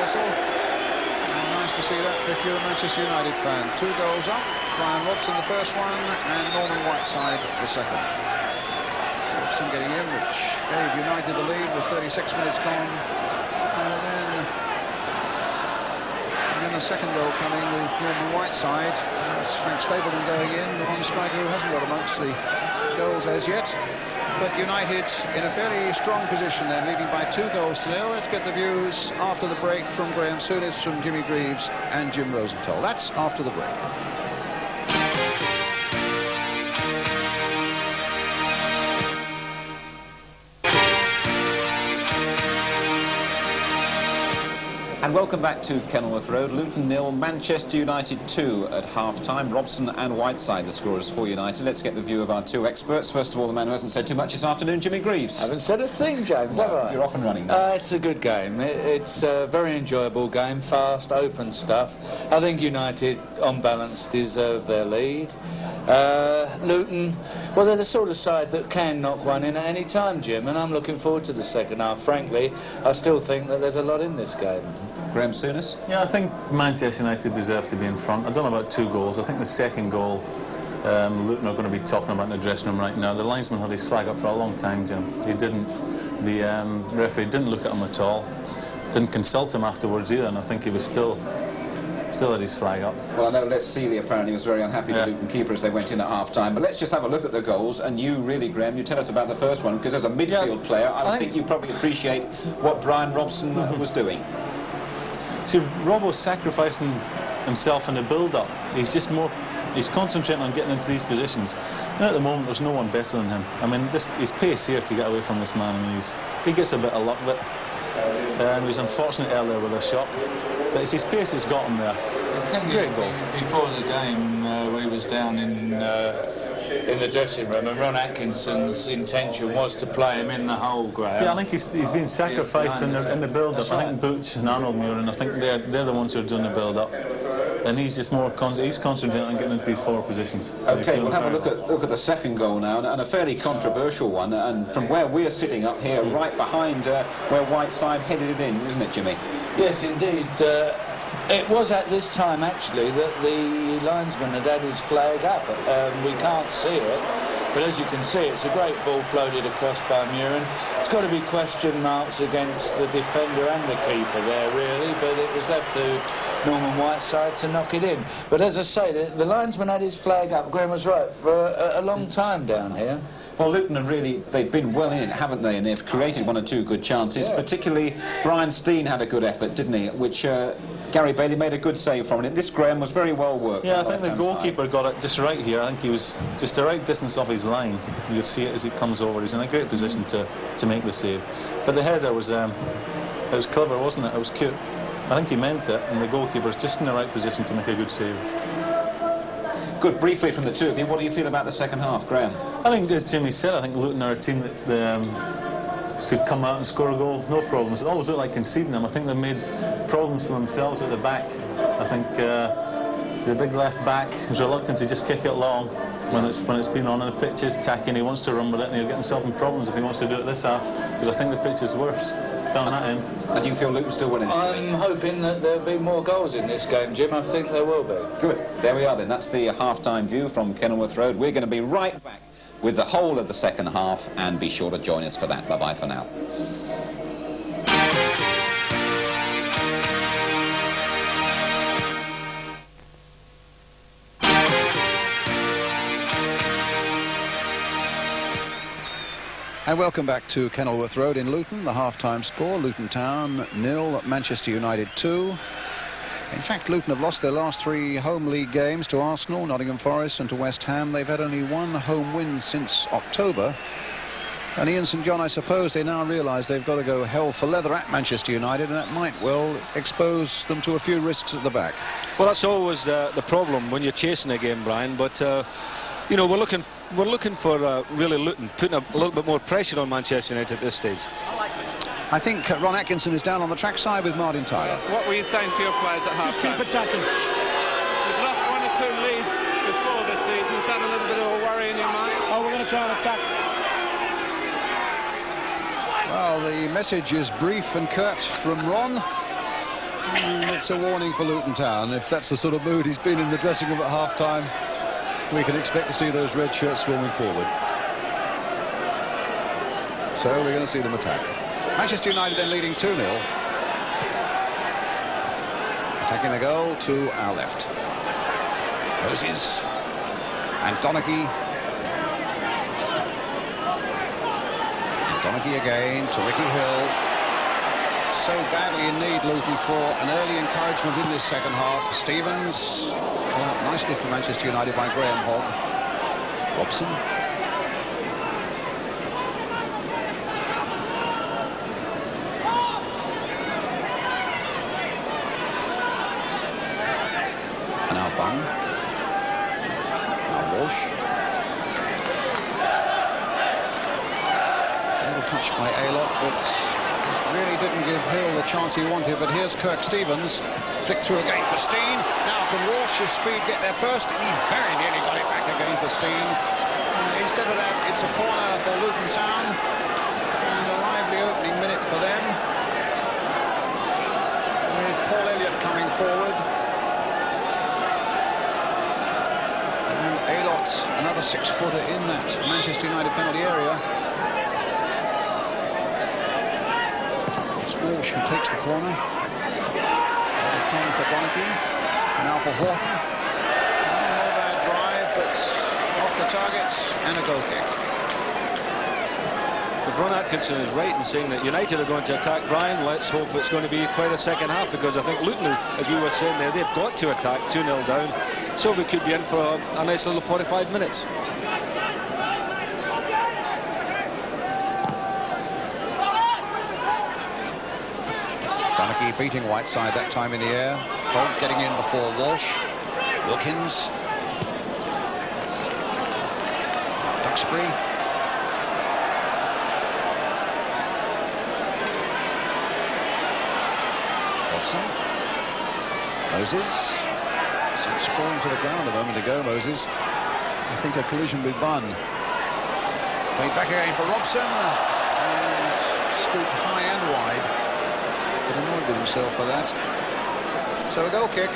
And nice to see that if you're a Manchester United fan. 2 goals up, Brian Robson the first one and Norman Whiteside the second. Robson getting in, which gave United the lead with 36 minutes gone. And then the second goal coming with Norman Whiteside. That's Frank Stapleton going in, the one striker who hasn't got amongst the goals as yet. But United in a fairly strong position then, leading by 2-0. Let's get the views after the break from Graham Souness, from Jimmy Greaves and Jim Rosenthal. That's after the break. And welcome back to Kenilworth Road. Luton 0, Manchester United 2 at half-time. Robson and Whiteside, the scorers for United. Let's get the view of our two experts. First of all, the man who hasn't said too much this afternoon, Jimmy Greaves. Haven't said a thing, James, have I? You're off and running now. It's a good game. It's a very enjoyable game, fast, open stuff. I think United, on balance, deserve their lead. Luton, well, they're the sort of side that can knock one in at any time, Jim, and I'm looking forward to the second half. Frankly, I still think that there's a lot in this game. Graham Souness? Yeah, I think Manchester United deserve to be in front. I don't know about 2 goals. I think the second goal, Luton are going to be talking about in the dressing room right now. The linesman had his flag up for a long time, Jim. He didn't. The referee didn't look at him at all. Didn't consult him afterwards either, and I think he was still had his flag up. Well, I know Les Seeley apparently was very unhappy with the Luton keeper as they went in at half-time, but let's just have a look at the goals, and you really, Graham, you tell us about the first one, because as a midfield player, I think you probably appreciate what Brian Robson was doing. See, Robbo's sacrificing himself in the build-up. He's concentrating on getting into these positions. And at the moment, there's no one better than him. I mean, his pace here to get away from this man, and he gets a bit of luck, but he was unfortunate earlier with a shot. But it's his pace that's got him there. The thing is, before the game, we was down in the dressing room, and Ron Atkinson's intention was to play him in the hole, Graham. See, I think he's been sacrificed in the build-up. I think Butch and Arnold Muir, and I think they're the ones who are doing the build-up. And he's just he's concentrating on getting into these forward positions. OK, we'll have a look at the second goal now, and a fairly controversial one, and from where we're sitting up here, right behind where Whiteside headed it in, isn't it, Jimmy? Yes, indeed. It was at this time, actually, that the linesman had his flag up. We can't see it, but as you can see, it's a great ball floated across by Murin. It's got to be question marks against the defender and the keeper there, really, but it was left to Norman Whiteside to knock it in. But as I say, the linesman had his flag up, Graham was right, for a long time down here. Well, Luton have they've been well in it, haven't they? And they've created 1 or 2 good chances. Yeah. Particularly, Brian Steen had a good effort, didn't he? Which Gary Bailey made a good save from it. This, Graham, was very well worked. Yeah, I think the goalkeeper got it just right here. I think he was just the right distance off his line. You'll see it as it comes over. He's in a great position to make the save. But the header was it was clever, wasn't it? It was cute. I think he meant it, and the goalkeeper's just in the right position to make a good save. Good. Briefly from the two of you, what do you feel about the second half, Graham? I think, as Jimmy said, I think Luton are a team that could come out and score a goal, no problems. It always looked like conceding them. I think they made problems for themselves at the back. I think the big left back is reluctant to just kick it long when it's been on, and the pitch is tacky, and he wants to run with it, and he'll get himself in problems if he wants to do it this half, because I think the pitch is worse down that end. And do you feel Luton still winning? I'm hoping that there'll be more goals in this game, Jim. I think there will be. Good. There we are then. That's the half-time view from Kenilworth Road. We're going to be right back with the whole of the second half, and be sure to join us for that. Bye-bye for now. And welcome back to Kenilworth Road in Luton. The half-time score, Luton Town 0, Manchester United 2. In fact, Luton have lost their last 3 home league games to Arsenal, Nottingham Forest and to West Ham. They've had only 1 home win since October. And Ian St John, I suppose they now realise they've got to go hell for leather at Manchester United, and that might well expose them to a few risks at the back. Well, that's always the problem when you're chasing a game, Brian, but you know, we're looking for really Luton putting a little bit more pressure on Manchester United at this stage. I think Ron Atkinson is down on the track side with Martin Tyler. What were you saying to your players at half time? Just keep attacking. You've lost 1 or 2 leads before this season. Is that a little bit of a worry in your mind? Oh, we're going to try and attack. Well, the message is brief and curt from Ron. It's a warning for Luton Town. If that's the sort of mood he's been in the dressing room at half-time, we can expect to see those red shirts swarming forward. So we're going to see them attack. Manchester United then leading 2-0. Attacking the goal to our left. Moses and Donaghy. And Donaghy again to Ricky Hill. So badly in need, Luton, for an early encouragement in this second half. Stevens, coming up nicely for Manchester United by Graham Hogg. Robson. touch by Aylott, but really didn't give Hill the chance he wanted. But here's Kirk Stevens, flick through again for Steen. Now can Walsh's speed get there first? He very nearly got it back again for Steen. Instead of that, it's a corner for Luton Town, and a lively opening minute for them, with Paul Elliott coming forward. And Aylott, another 6-footer in that Manchester United penalty area. It's Walsh who takes the corner. Corner for Donaghy. Now for Horton. No bad drive, but off the targets and a goal kick. If Ron Atkinson is right in saying that United are going to attack Brian, let's hope it's going to be quite a second half, because I think Luton, as we were saying there, they've got to attack 2-0 down, so we could be in for a nice little 45 minutes. Donaghy beating Whiteside that time in the air. Holt getting in before Walsh. Wilkins. Duxbury. Robson. Moses. Sent sprawling to the ground a moment ago, Moses. I think a collision with Bunn. Played back again for Robson. And scooped high and wide. But annoyed with himself for that. So a goal kick.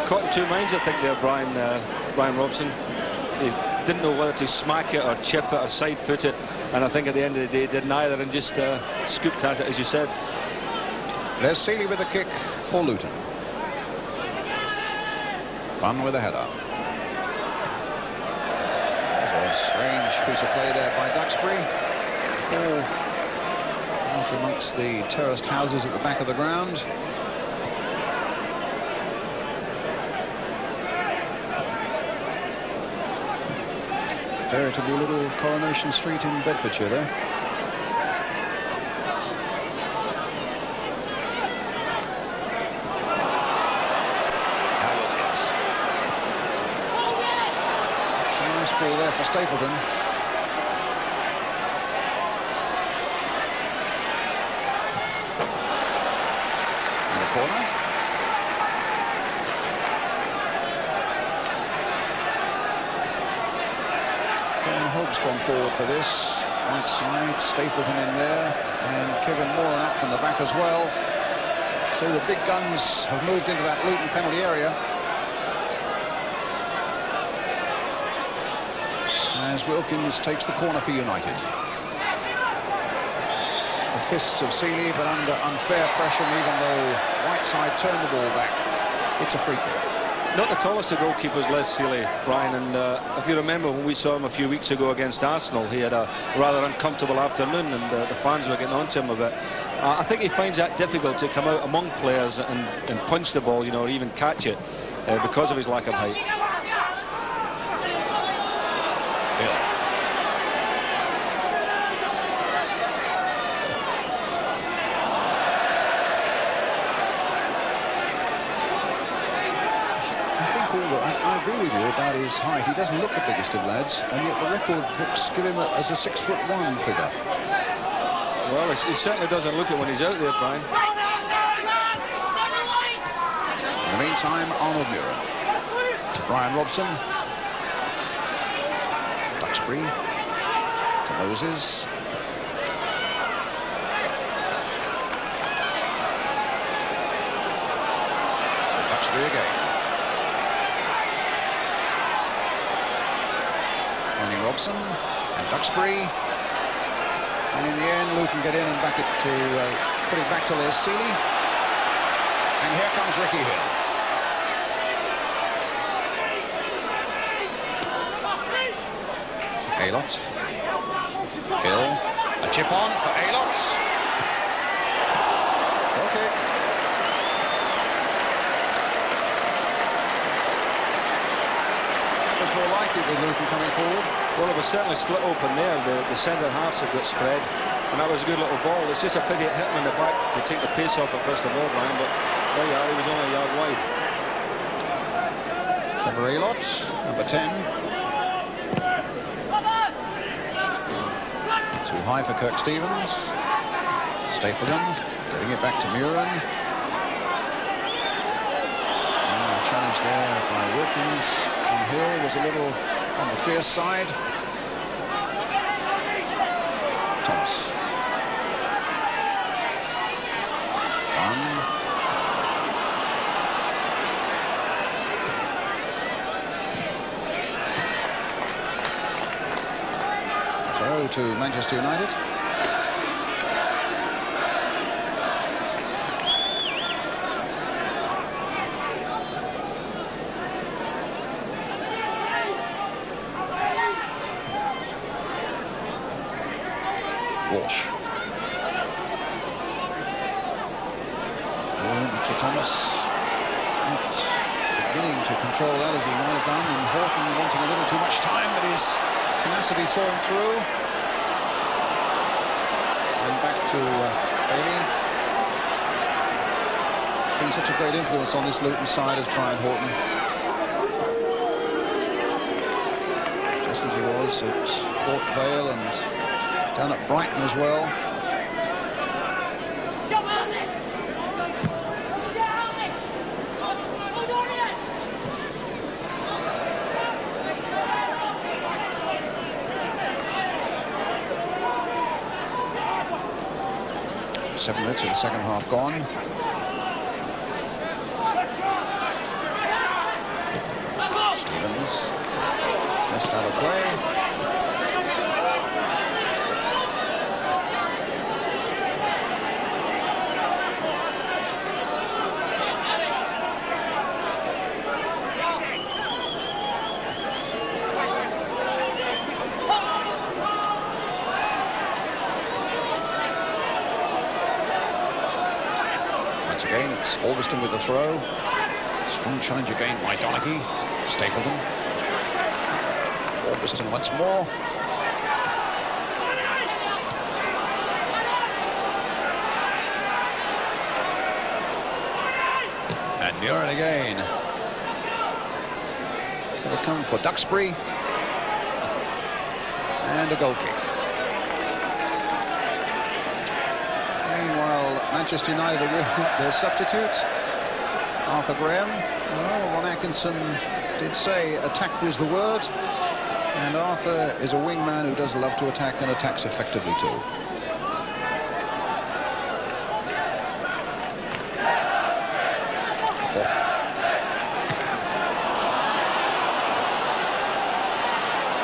Caught in two minds, I think, there, Brian Robson. He didn't know whether to smack it or chip it or side foot it, and I think at the end of the day did neither and just scooped at it, as you said. Les Seeley with a kick for Luton. Bunn with a header. There's a strange piece of play there by Duxbury. Ball out amongst the terraced houses at the back of the ground. Veritable little Coronation Street in Bedfordshire there. Now Wilkins. It's a nice ball there for Stapleton. And a corner. Hope's gone forward for this. Right side, Stapleton in there, and Kevin Moore up from the back as well. So the big guns have moved into that Luton penalty area. As Wilkins takes the corner for United. The fists of Seeley, but under unfair pressure, even though Whiteside turned the ball back. It's a free kick. Not the tallest of goalkeepers, Les Seeley, Brian, and if you remember when we saw him a few weeks ago against Arsenal, he had a rather uncomfortable afternoon, and the fans were getting on to him a bit. I think he finds that difficult to come out among players and punch the ball, you know, or even catch it, because of his lack of height. I agree with you about his height. He doesn't look the biggest of lads, and yet the record books give him as a 6'1" figure. Well, he certainly doesn't look it when he's out there, Brian. In the meantime, Arnold Muir to Brian Robson. Duxbury to Moses. Duxbury again. Robson and Duxbury, and in the end Luton get in and back it to put it back to Les Seeley, and here comes Ricky Hill. Aylott. Hill, a chip on for Aylott. Okay. That was more like it with Luton coming forward. Well, it was certainly split open there. The centre halves have got spread, and that was a good little ball. It's just a pity it hit him in the back to take the pace off it first of all, Brian, but there you are, he was only a yard wide. Trevor Aylott, number 10. Too high for Kirk Stevens. Stapleton getting it back to Muren. And a challenge there by Wilkins. From Hill was a little on the fierce side. Thomas. Throw to Manchester United. Walsh. To Thomas. Not beginning to control that as he might have done, and Horton wanting a little too much time, but his tenacity saw him through. And back to Bailey. He's been such a great influence on this Luton side as Brian Horton. Just as he was at Port Vale and down at Brighton as well. Seven minutes of the second half gone. Stevens just out of play. Again, it's Alveston with the throw. Strong challenge again by Donaghy. Stapleton. Alveston once more. And Muren again. It'll come for Duxbury. And a goal kick. Meanwhile, Manchester United are warming up their substitute, Arthur Graham. Well, Ron Atkinson did say attack was the word, and Arthur is a wingman who does love to attack and attacks effectively too.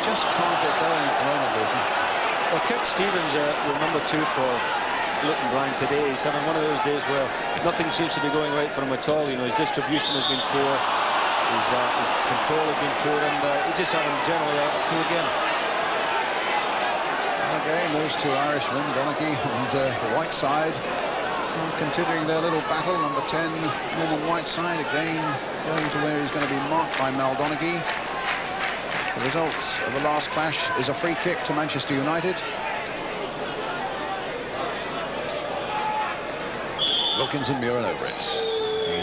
Just can't get going at the moment, Luton. Well, Kirk Stevens will number 2 for Luton, Brian, today. He's having one of those days where nothing seems to be going right for him at all. You know, his distribution has been poor, his control has been poor, and he's just having generally a poor game. Again, those two Irishmen, Donaghy and Whiteside, continuing their little battle. Number 10, Norman Whiteside, again going to where he's going to be marked by Mal Donaghy. The result of the last clash is a free kick to Manchester United. Wilkins and Muren over it.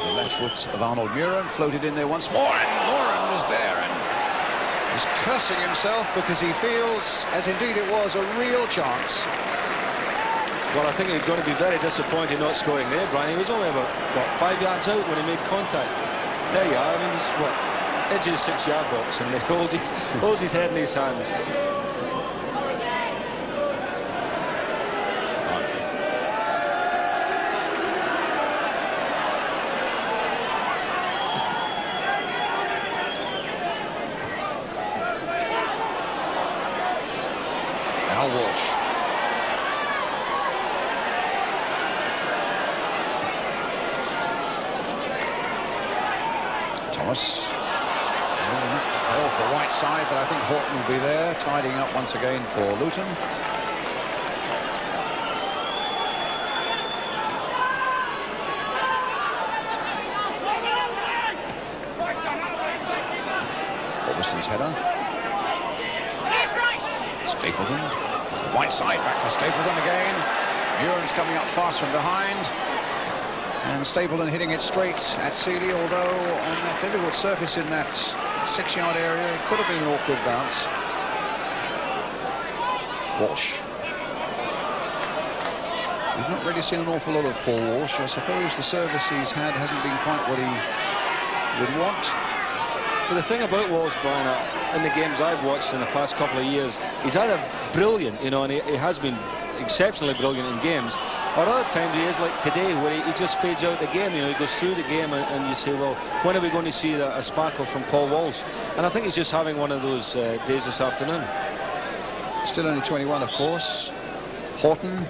The left foot of Arnold Muren floated in there once more, and Muren was there and is cursing himself because he feels, as indeed it was, a real chance. Well, I think he's going to be very disappointed not scoring there, Brian. He was only about, what, 5 yards out when he made contact. There you are. I mean, he's, what, edge of the 6-yard box, and he holds his head in his hands. Walsh. Thomas. Well, that fell for Whiteside, but I think Horton will be there, tidying up once again for Luton. Alveston's header. Stapleton. Whiteside back for Stapleton again. Muren's coming up fast from behind. And Stapleton hitting it straight at Seeley, although on that difficult surface in that 6-yard area, it could have been an awkward bounce. Walsh. not really seen an awful lot of Paul Walsh. I suppose the service he's had hasn't been quite what he would want. But the thing about Walsh, Brian, in the games I've watched in the past couple of years, he's either brilliant, you know, and he has been exceptionally brilliant in games, or other times he is like today, where he just fades out the game. You know, he goes through the game and you say, well, when are we going to see a sparkle from Paul Walsh? And I think he's just having one of those days this afternoon. Still only 21, of course. Horton.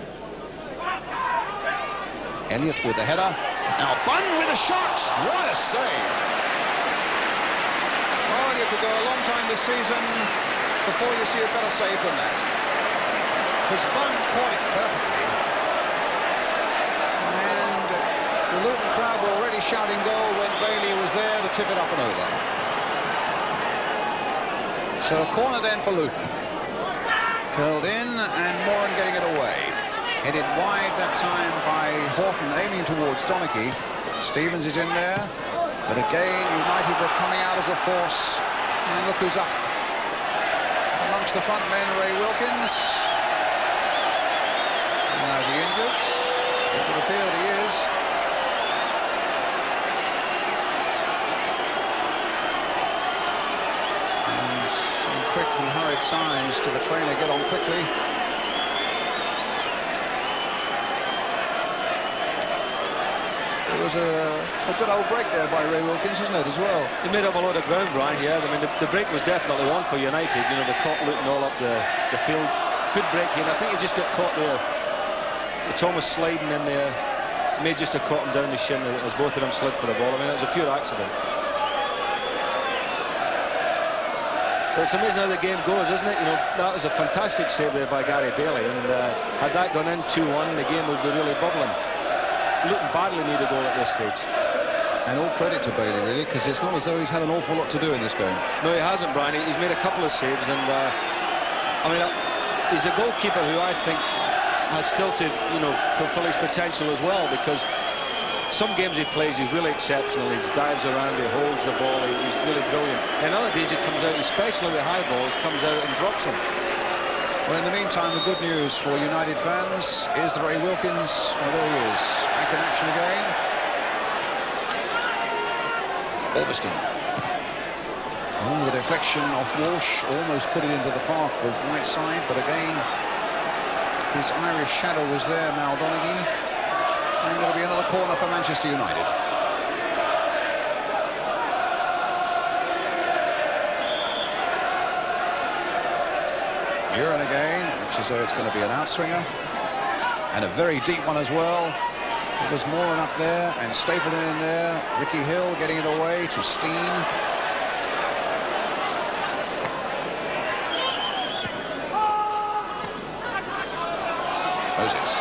Elliott with the header. Now Bunn with a shot. What a save. Oh, you could go a long time this season before you see a better save than that. Because Bunn caught it perfectly. And the Luton crowd were already shouting goal when Bailey was there to tip it up and over. So a corner then for Luton. Curled in, and Moran getting it away. Headed wide that time by Horton, aiming towards Donaghy. Stevens is in there, but again United were coming out as a force. And look who's up amongst the front men, Ray Wilkins. Now is he injured? It would appear that he is. And some quick and hurried signs to the trainer, get on quickly. It was a good old break there by Ray Wilkins, isn't it, as well? He made up a lot of ground, Brian, yeah. I mean, the break was definitely one for United. You know, they caught Luton all up the field. Good break here, and I think he just got caught there. Thomas sliding in there. May just have caught him down the shin as both of them slid for the ball. I mean, it was a pure accident. But it's amazing how the game goes, isn't it? You know, that was a fantastic save there by Gary Bailey, and had that gone in 2-1, the game would be really bubbling. Luton badly need a goal at this stage. And all credit to Bailey, really, because it's not as though he's had an awful lot to do in this game. No, he hasn't, Brian. He's made a couple of saves, and I mean, he's a goalkeeper who I think has still to, you know, fulfill his potential as well, because some games he plays, he's really exceptional. He dives around, he holds the ball, he's really brilliant. And other days he comes out, especially with high balls, comes out and drops them. Well, in the meantime, the good news for United fans is that Ray Wilkins, well, there he is, back in action again. Alveston. Oh, the deflection off Walsh almost put it into the path of Whiteside, but again, his Irish shadow was there, Mal Donaghy. And it'll be another corner for Manchester United. Murin again, looks as though it's going to be an outswinger. And a very deep one as well. It was Moran up there and Stapleton in there. Ricky Hill getting it away to Steen. Moses.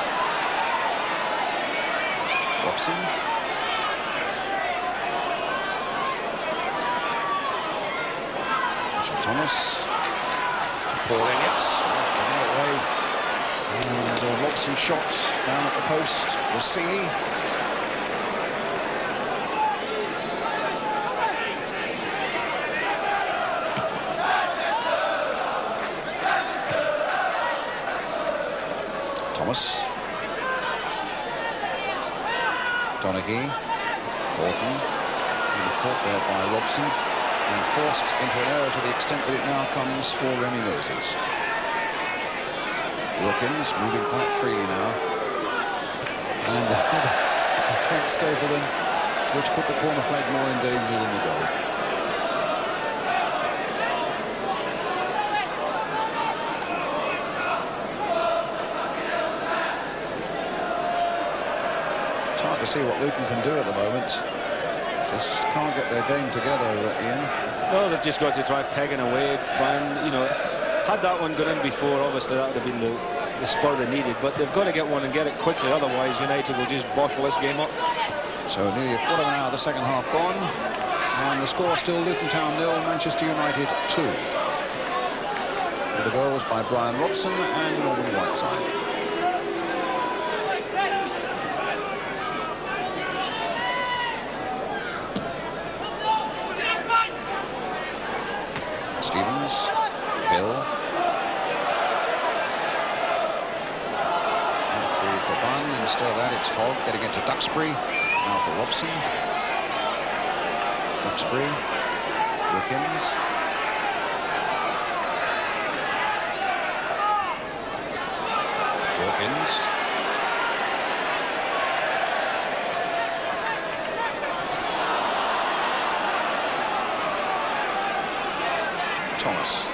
Robson. Thomas. Paul Elliott. And a Robson shot down at the post. Rossini. Thomas. Donaghy. Horton. And caught there by Robson. And forced into an error to the extent that it now comes for Remy Moses. Wilkins moving quite freely now. And Frank Stapleton, which put the corner flag more in danger than the goal. It's hard to see what Luton can do at the moment. Just can't get their game together, Ian. No, they've just got to try pegging away, Brian. You know, had that one gone in before, obviously that would have been the spur they needed, but they've got to get one and get it quickly, otherwise United will just bottle this game up. So nearly a quarter of an hour of the second half gone, and the score still Luton Town 0, Manchester United 2. With the goals by Brian Robson and Norman Whiteside. Stevens, Hill, and through for Bunn, and Still that, it's Hogg getting it to Duxbury. Now for Robson. Duxbury. Wilkins. Wilkins. Thomas.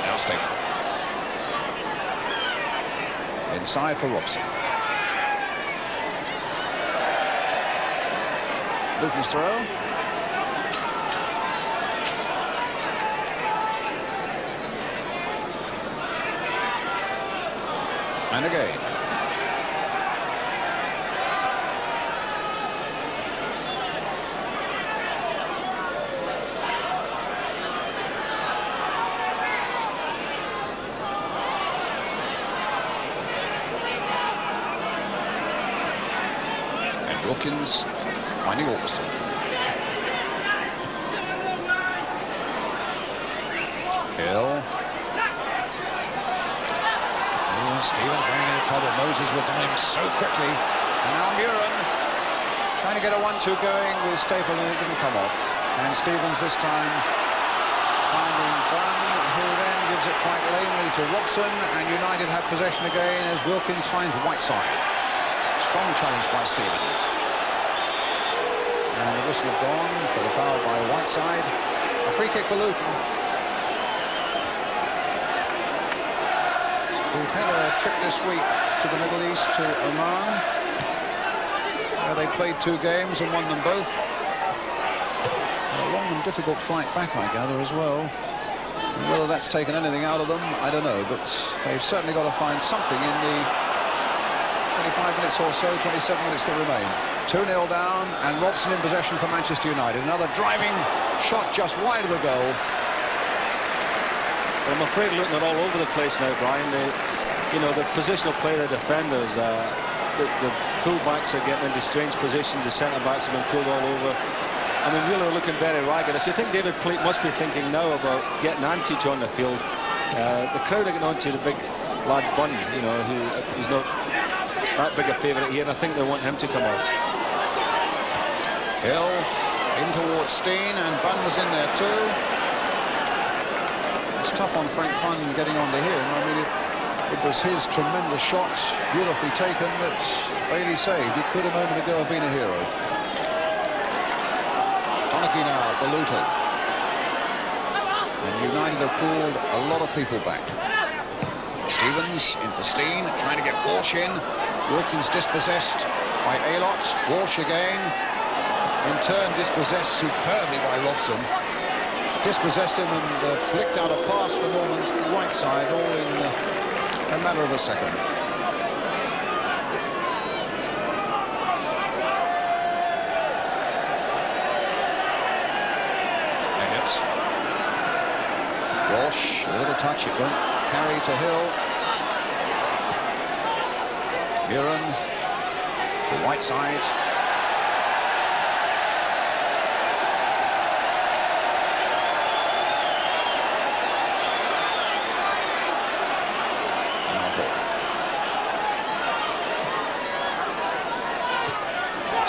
Now Staple. Inside for Robson. Luton's throw. And again. And Wilkins finding Alston. Hill. Stevens running into trouble. Moses was on him so quickly. And now Muren trying to get a 1-2 going with Staple, and it didn't come off. And Stevens this time finding Bunn, who then gives it quite lamely to Robson, and United have possession again as Wilkins finds Whiteside. Strong challenge by Stevens. And the whistle have gone for the foul by Whiteside. A free kick for Luton. We've had a trip this week to the Middle East, to Oman, where they played 2 games and won them both. A long and difficult flight back, I gather, as well. And whether that's taken anything out of them, I don't know, but they've certainly got to find something in the 25 minutes or so, 27 minutes that remain. 2-0 down, and Robson in possession for Manchester United. Another driving shot just wide of the goal. Well, I'm afraid Luton are all over the place now, Brian. You know, the positional play of the defenders, the full-backs are getting into strange positions, the centre-backs have been pulled all over. I mean, really looking very ragged. I think David Pleat must be thinking now about getting Antich on the field. The crowd are getting on to the big lad Bunn, you know, who is not that big a favourite here, and I think they want him to come off. Hill in towards Steen, and Bunn was in there too. It's tough on Frank Bunn getting onto him. I mean, it was his tremendous shot, beautifully taken, that Bailey saved. He could a moment ago have been a hero. Conakry now for Luton. And United have pulled a lot of people back. Stevens in for Steen, trying to get Walsh in. Wilkins dispossessed by Aylott. Walsh again. In turn dispossessed superbly by Robson. Dispossessed him and flicked out a pass for Norman's right side, all in a matter of a second. Elliott. Walsh, a little touch, it won't carry to Hill. Muren to Whiteside.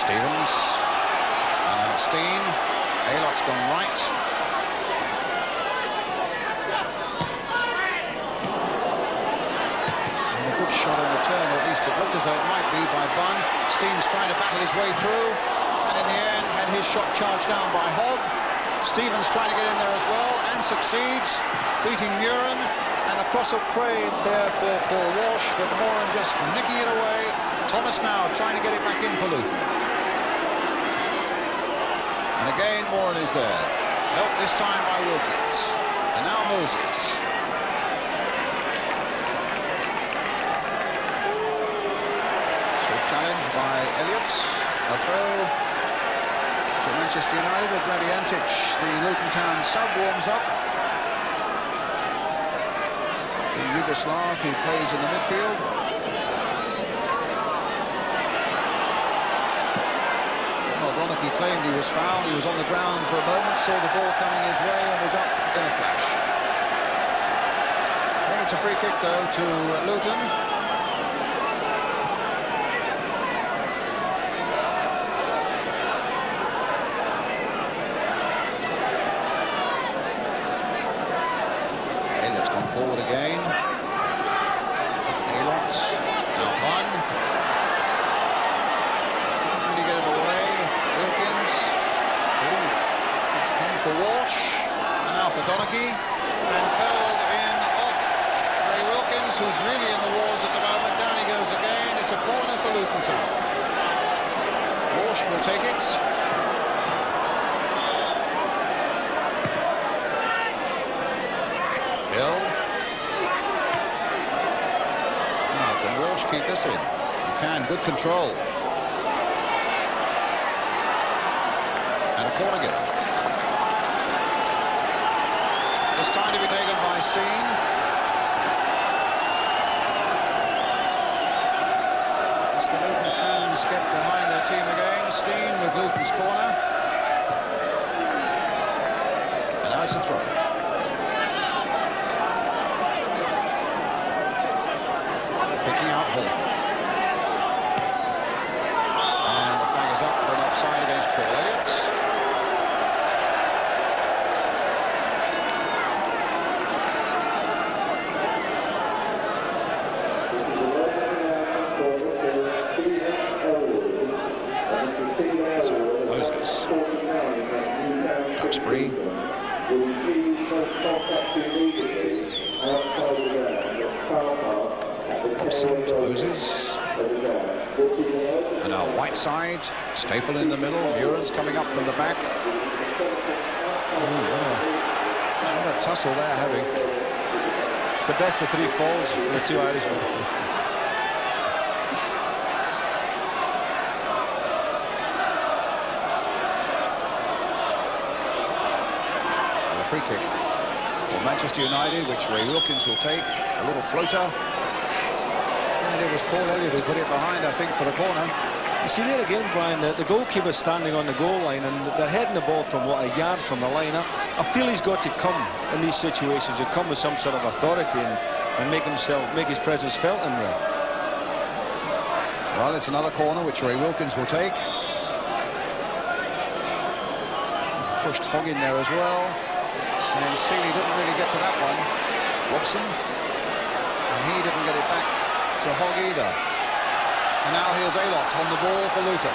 Stevens, and now Steen. Aylott's gone right. And a good shot on the turn, or at least it looked as though it might be, by Bunn. Steen's trying to battle his way through, and in the end had his shot charged down by Hogg. Stevens trying to get in there as well, and succeeds, beating Muren. And a cross of prey there for Paul Walsh, but Moran just nicking it away. Thomas now trying to get it back in for Luton. And again, Moran is there. Helped this time by Wilkins. And now Moses. Swift challenge by Elliott. A throw to Manchester United with Brady Antich. The Luton Town sub warms up. The Yugoslav who plays in the midfield. He claimed he was fouled. He was on the ground for a moment, saw the ball coming his way and was up in a flash. I think it's a free kick, though, to Luton. Elliott's gone forward again. Elliott, now one. Really get it away. Wilkins. Ooh. It's come for Walsh. And now for Donaghy. And curled in off Ray Wilkins, who's really in the wars at the moment. Down he goes again. It's a corner for Luton Town. Walsh will take it. Hill. Now can Walsh keep this in? He can. Good control. And a corner given. This time to be taken by Steen. As the Luton fans get behind their team again. Steen with Luton's corner. And now it's a throw. Picking out Hall. And the flag is up for an offside against Paul Elliott. Moses. Duxbury. Robson to Moses. And now Whiteside, Staple in the middle, Muren's coming up from the back. Ooh, what a tussle they're having. It's the best of 3 falls with the 2 Irishmen. And a free kick for Manchester United, which Ray Wilkins will take. A little floater. And it was Paul Elliott who put it behind, I think, for the corner. You see there again, Brian, the goalkeeper's standing on the goal line and they're heading the ball from, what, a yard from the line. I feel he's got to come in these situations, to come with some sort of authority and make his presence felt in there. Well, it's another corner which Ray Wilkins will take. Pushed Hogg in there as well. And Seeley didn't really get to that one. Robson. And he didn't get it back to Hogg either. And now here's Elliott on the ball for Luton.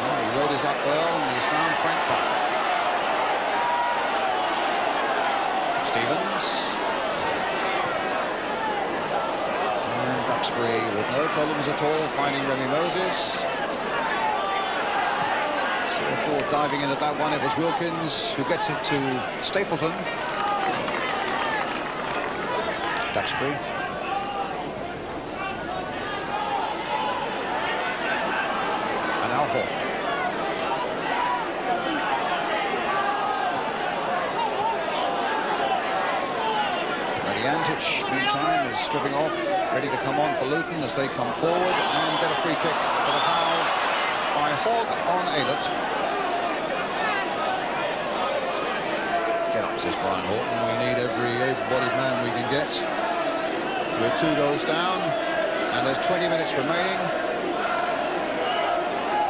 Well, he rode his luck well and he's found Frank Parker. Stevens. And Duxbury with no problems at all finding Remy Moses. Before diving in at that one, it was Wilkins who gets it to Stapleton. Duxbury. And now Hall. Radiantich, meantime, is stripping off, ready to come on for Luton as they come forward and get a free kick for the foul by Hogg on Elliott. Get up, says Brian Horton. We need every able-bodied man we can get. We're 2 goals down, and there's 20 minutes remaining.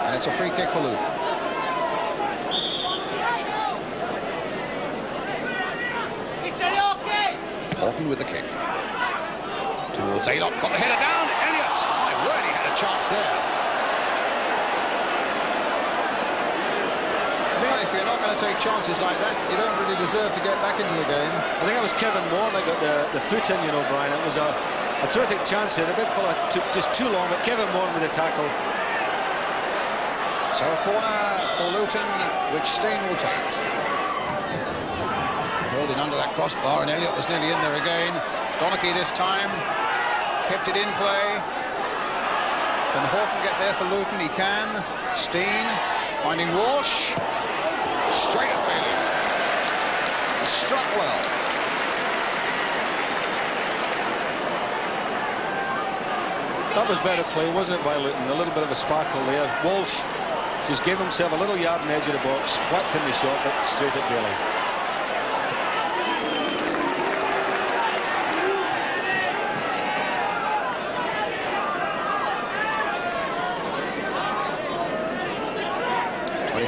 And it's a free kick for Luton. Horton with the kick. Towards Elliott, got the header down. Elliott! My word, he had a chance there. If you're not going to take chances like that, you don't really deserve to get back into the game. I think it was Kevin Moore that got the foot in, you know, Brian. It was a terrific chance here. The big fella took just too long, but Kevin Moore with the tackle. So a corner for Luton, which Steen will take. Holding under that crossbar, and Elliott was nearly in there again. Donaghy this time kept it in play. Can Horton get there for Luton? He can. Steen finding Walsh. Straight at Bailey. He struck well. That was better play, wasn't it, by Luton? A little bit of a sparkle there. Walsh just gave himself a little yard on the edge of the box, whacked in the shot, but straight at Bailey.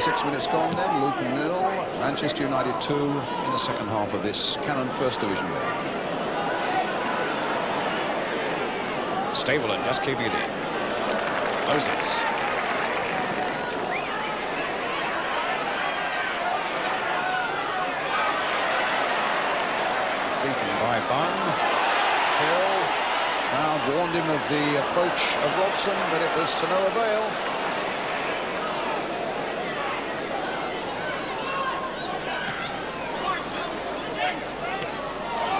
Six minutes gone then. Luton 0, Manchester United 2 in the second half of this Cannon First Division game. Stapleton just keeping it in. Moses. Beaten by Bunn. Hill. Crowd warned him of the approach of Robson, but it was to no avail.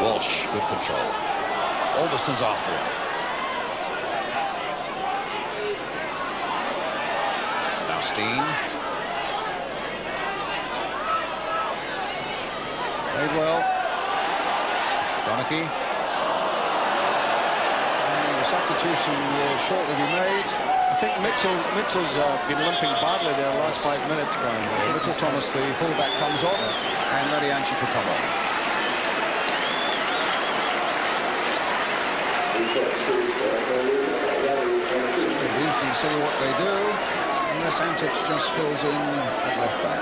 Walsh, good control. Alderson's after him. Now Steen. Played well. Donachie. And the substitution will shortly be made. I think Mitchell's been limping badly there the last 5 minutes, Brian. Mitchell Thomas, the fullback, comes off, and Radianchi will come on. You can see what they do, unless Antic just fills in at left back.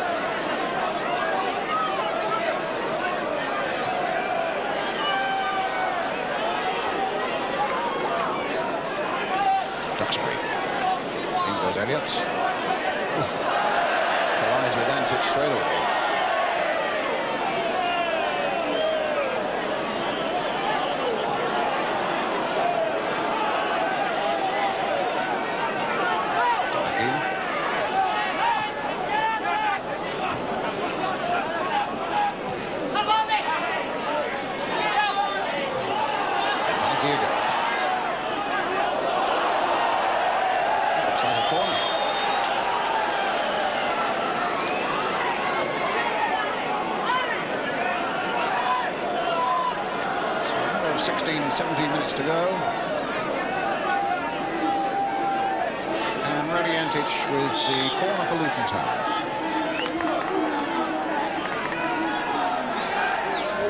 Duxbury. In goes Elliott. Collides with Antic straight away. Corner. 16, 17 minutes to go. And Radiantic with the corner for Luton Town.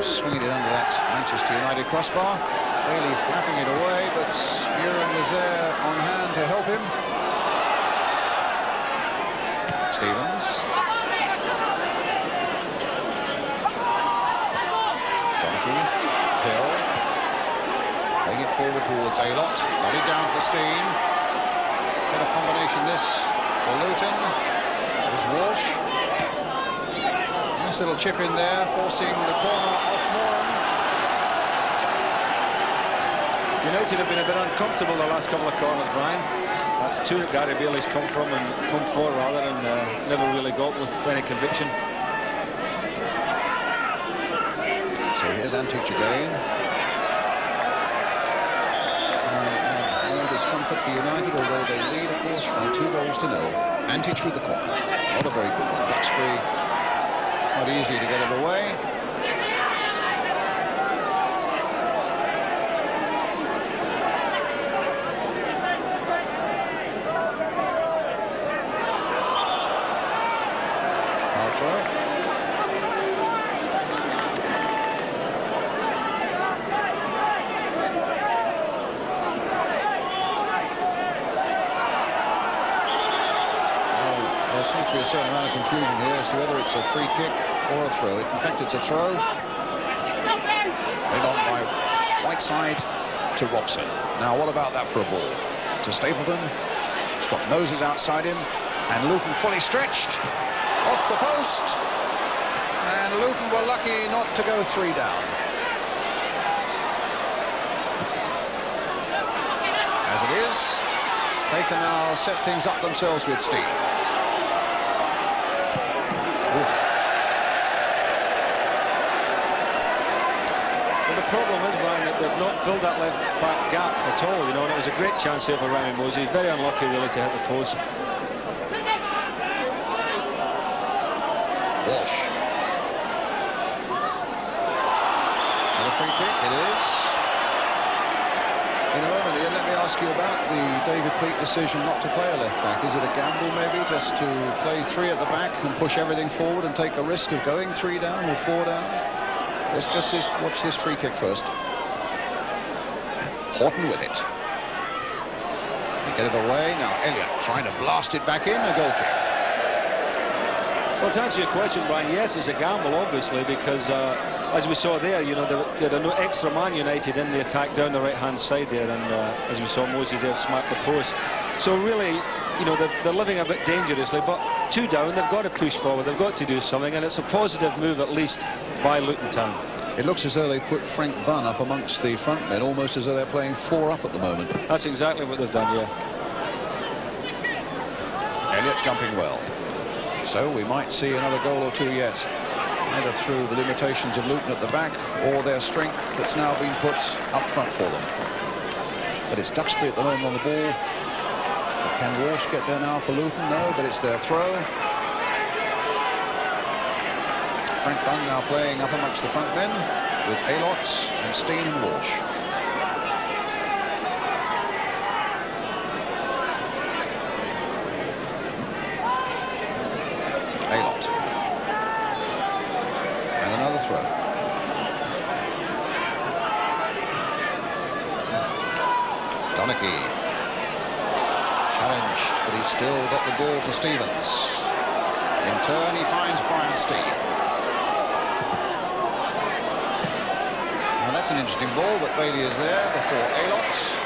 Swinging it under that Manchester United crossbar. Bailey flapping it away, but Murin was there on hand to help him. Stevens. Donachie. Hill. Playing it forward towards Aylott. Got it down for Steen. Bit of combination this for Luton. There's Walsh. Nice little chip in there, forcing the corner off Moran. United have been a bit uncomfortable the last couple of corners, Brian. That's two that Gary Bailey's come for rather, and never really got with any conviction. So here's Antic again. No discomfort for United, although they lead, of course, by 2-0. Antic with the corner. Not a very good one. Duxbury, not easy to get it away. Foul throw. There seems to be a certain amount of confusion here as to whether it's a free kick or a throw. In fact, it's a throw. Laid on by Whiteside to Robson. Now, what about that for a ball? To Stapleton. He's got Moses outside him. And Luton fully stretched. Off the post. And Luton were lucky not to go 3 down. As it is, they can now set things up themselves with Steve. Well, the problem is, Brian, that they've not filled that left back gap at all, you know, and it was a great chance here for Remy Moses. Very unlucky, really, to hit the post. Walsh. Is that a free kick? It is. In a moment, he'll let me ask you about the David Pleat decision not to play a left-back. Is it a gamble, maybe, just to play 3 at the back and push everything forward and take the risk of going 3 down or 4 down? Let's just watch this free kick first. Horton with it. They get it away. Now Elliott trying to blast it back in. A goal kick. Well, to answer your question, Brian, yes, it's a gamble, obviously, because as we saw there, you know, there had no extra Man United in the attack down the right-hand side there, and as we saw, Moses there smacked the post. So really, you know, they're living a bit dangerously, but 2 down, they've got to push forward, they've got to do something, and it's a positive move, at least, by Luton Town. It looks as though they put Frank Bunn up amongst the front men, almost as though they're playing 4 up at the moment. That's exactly what they've done, yeah. Elliott jumping well. So we might see another goal or 2 yet, either through the limitations of Luton at the back or their strength that's now been put up front for them. But it's Duxbury at the moment on the ball. But can Walsh get there now for Luton? No, but it's their throw. Frank Bunn now playing up amongst the front men with Aylott and Steen and Walsh. Aylott. And another throw. Donaghy. Challenged, but he's still got the ball to Stevens. In turn, he finds Brian Steen. Now that's an interesting ball, but Bailey is there before Aylott.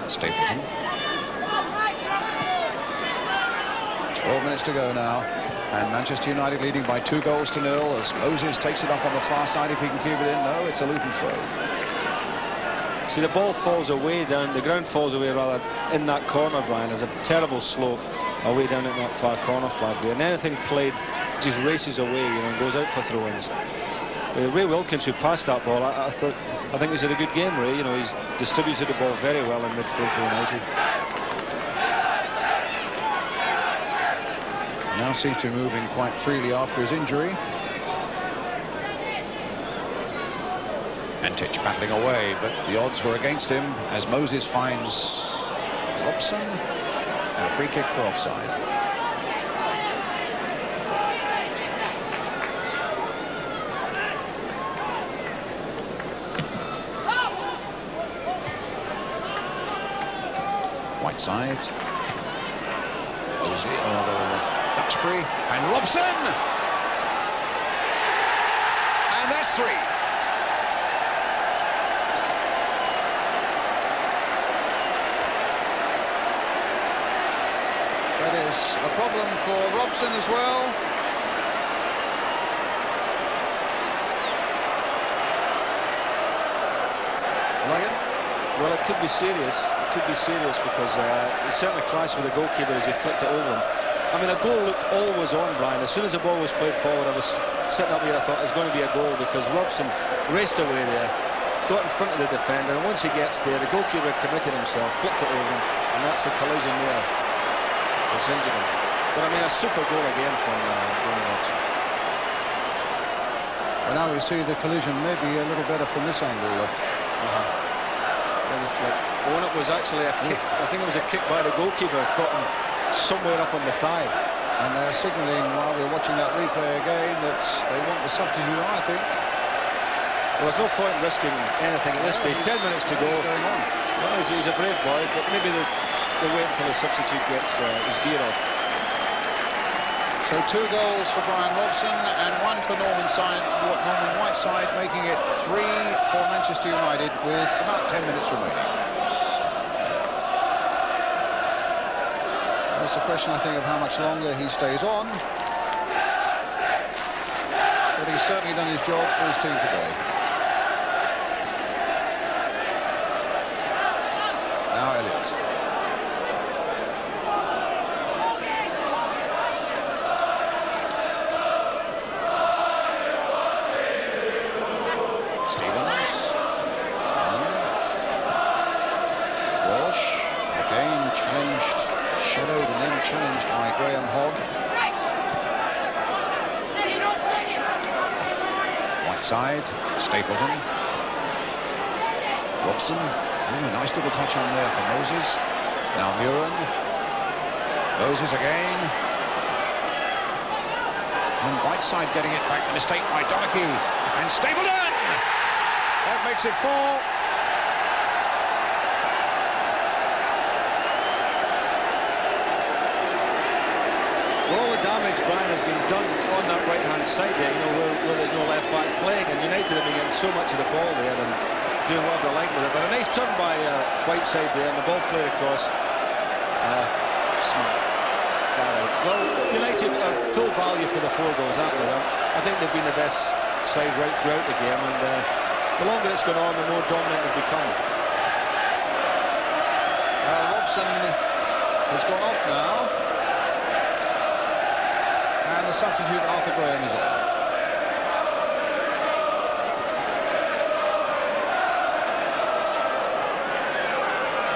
Stapleton. 12 minutes to go now, and Manchester United leading by 2 goals to 0 as Moses takes it off on the far side if he can keep it in. No, it's a Luton throw. See, the ball falls away down, the ground falls away rather in that corner, Brian. There's a terrible slope away down at that far corner flag there, and anything played just races away, you know, and goes out for throw-ins. Ray Wilkins, who passed that ball, I think he's had a good game, Ray. You know, he's distributed the ball very well in midfield for United. Now seems to be moving quite freely after his injury. Antich battling away, but the odds were against him as Moses finds Robson and a free kick for offside. Whiteside. Duxbury and Robson. And that's 3. That is a problem for Robson as well. Well, it could be serious. It could be serious because he certainly clashed with the goalkeeper as he flicked it over him. I mean, a goal looked always on, Brian. As soon as the ball was played forward, I was sitting up here, I thought it's going to be a goal because Robson raced away there, got in front of the defender, and once he gets there, the goalkeeper committed himself, flicked it over him, and that's the collision there. It's injured him. But I mean, a super goal again from Robson. Well, now we see the collision maybe a little better from this angle. When it was actually a kick, I think it was a kick by the goalkeeper, caught him somewhere up on the thigh. And they're signalling while we're watching that replay again that they want the substitute on, I think. There was no point risking anything at this stage. 10 minutes to go. Well, he's a brave boy, but maybe they'll wait until the substitute gets his gear off. So 2 goals for Brian Robson and 1 for Norman Whiteside, making it 3 for Manchester United with about 10 minutes remaining. It's a question, I think, of how much longer he stays on. But he's certainly done his job for his team today. it. Stevens. Walsh. Again challenged, shadowed and then challenged by Graham Hogg. Whiteside. Stapleton. Robson. Ooh, a nice double touch on there for Moses. Now Muren. Moses again. And Whiteside getting it back. The mistake by Donachie. And Stapleton! That makes it 4. Well, all the damage, Brian, has been done on that right-hand side there, you know, where there's no left-back playing, and United have been getting so much of the ball there and doing what they like with it. But a nice turn by Whiteside there, and the ball played across. Smart. Well, United are full value for the 4 goals, aren't they? I think they've been the best side right throughout the game, and the longer it's gone on, the more dominant they've become. Robson has gone off now. And the substitute, Arthur Graham, is on.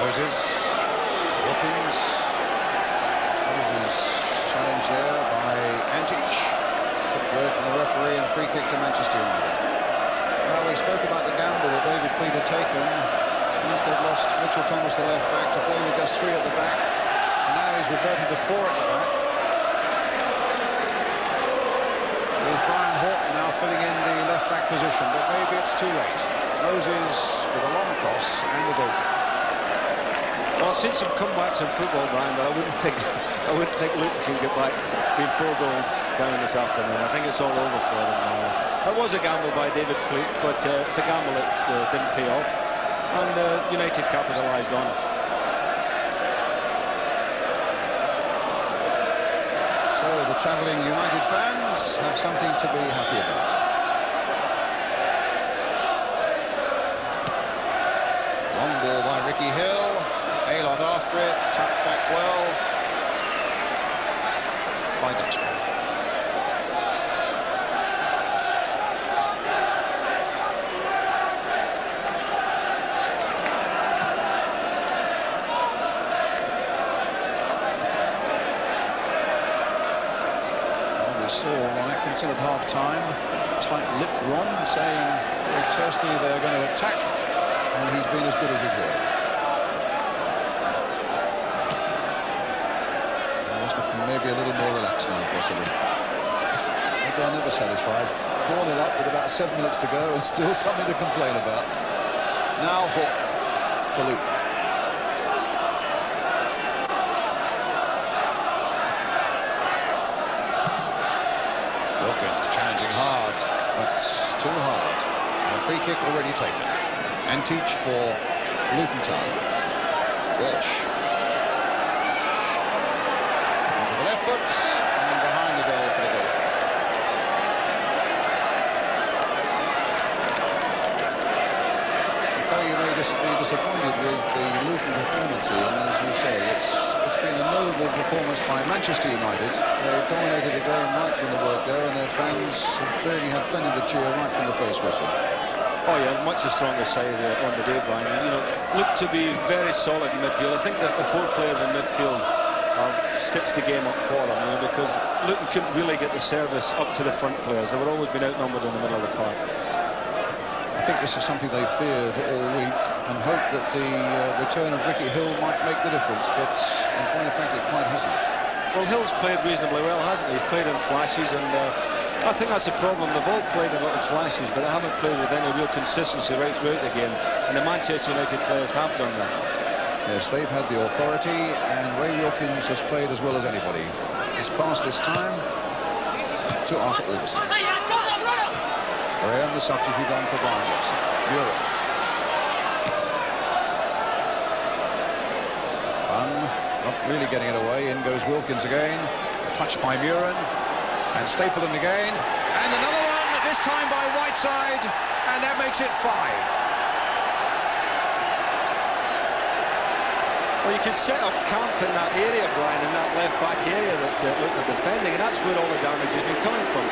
Moses. Wilkins. Moses challenged there by Antic. Good word from the referee and a free kick to Manchester United. Well, we spoke about the gamble that David Pleat had taken. Once they've lost Mitchell Thomas, the left back, to play with just 3 at the back. And now he's reverted to 4 at the back. With Brian Horton now filling in the left back position, but maybe it's too late. Moses with a long cross and a goal. Well, I've seen some comebacks in football, Brian, but I wouldn't think Luton can get back being 4 goals down this afternoon. I think it's all over for them now. That was a gamble by David Pleat, but it's a gamble that didn't pay off, and United capitalised on it. So the travelling United fans have something to be happy about. Long ball by Ricky Hill. Aylott after it, tapped back well by Dutchman. Well, we saw Ron Atkinson at half-time, tight-lipped Ron, saying very tersely they're going to attack, and he's been as good as his word. Maybe a little more relaxed now, possibly. Maybe I'm never satisfied. 4-0 up with about 7 minutes to go and still something to complain about. Now Hook for Luton. Wilkins challenging hard, but too hard. And a free kick already taken. Antic for Luton Town. Walsh. Foot and behind the goal for the goal. Though you may be disappointed with the Luton performance here, and as you say, it's been a notable performance by Manchester United. They dominated the game right from the word go, and their fans have clearly had plenty to cheer right from the first whistle. Oh yeah, much the stronger side on the day, Brian. You know, looked to be very solid in midfield. I think that the 4 players in midfield stitched the game up for them, you know, because Luton couldn't really get the service up to the front players. They were always been outnumbered in the middle of the park. I think this is something they feared all week and hoped that the return of Ricky Hill might make the difference, but in point of fact it quite hasn't. Well, Hill's played reasonably well, hasn't he? He's played in flashes, and I think that's the problem. They've all played in little flashes, but they haven't played with any real consistency right throughout the game, and the Manchester United players have done that. Yes, they've had the authority, and Ray Wilkins has played as well as anybody. He's passed this time to Arthur Alderson. Graham, the substitute on for Brian Robson. Muren. Not really getting it away. In goes Wilkins again. Touched by Muren. And Stapleton again. And another one, this time by Whiteside. And that makes it 5. Well, you can set up camp in that area, Brian, in that left-back area that Luton are defending, and that's where all the damage has been coming from.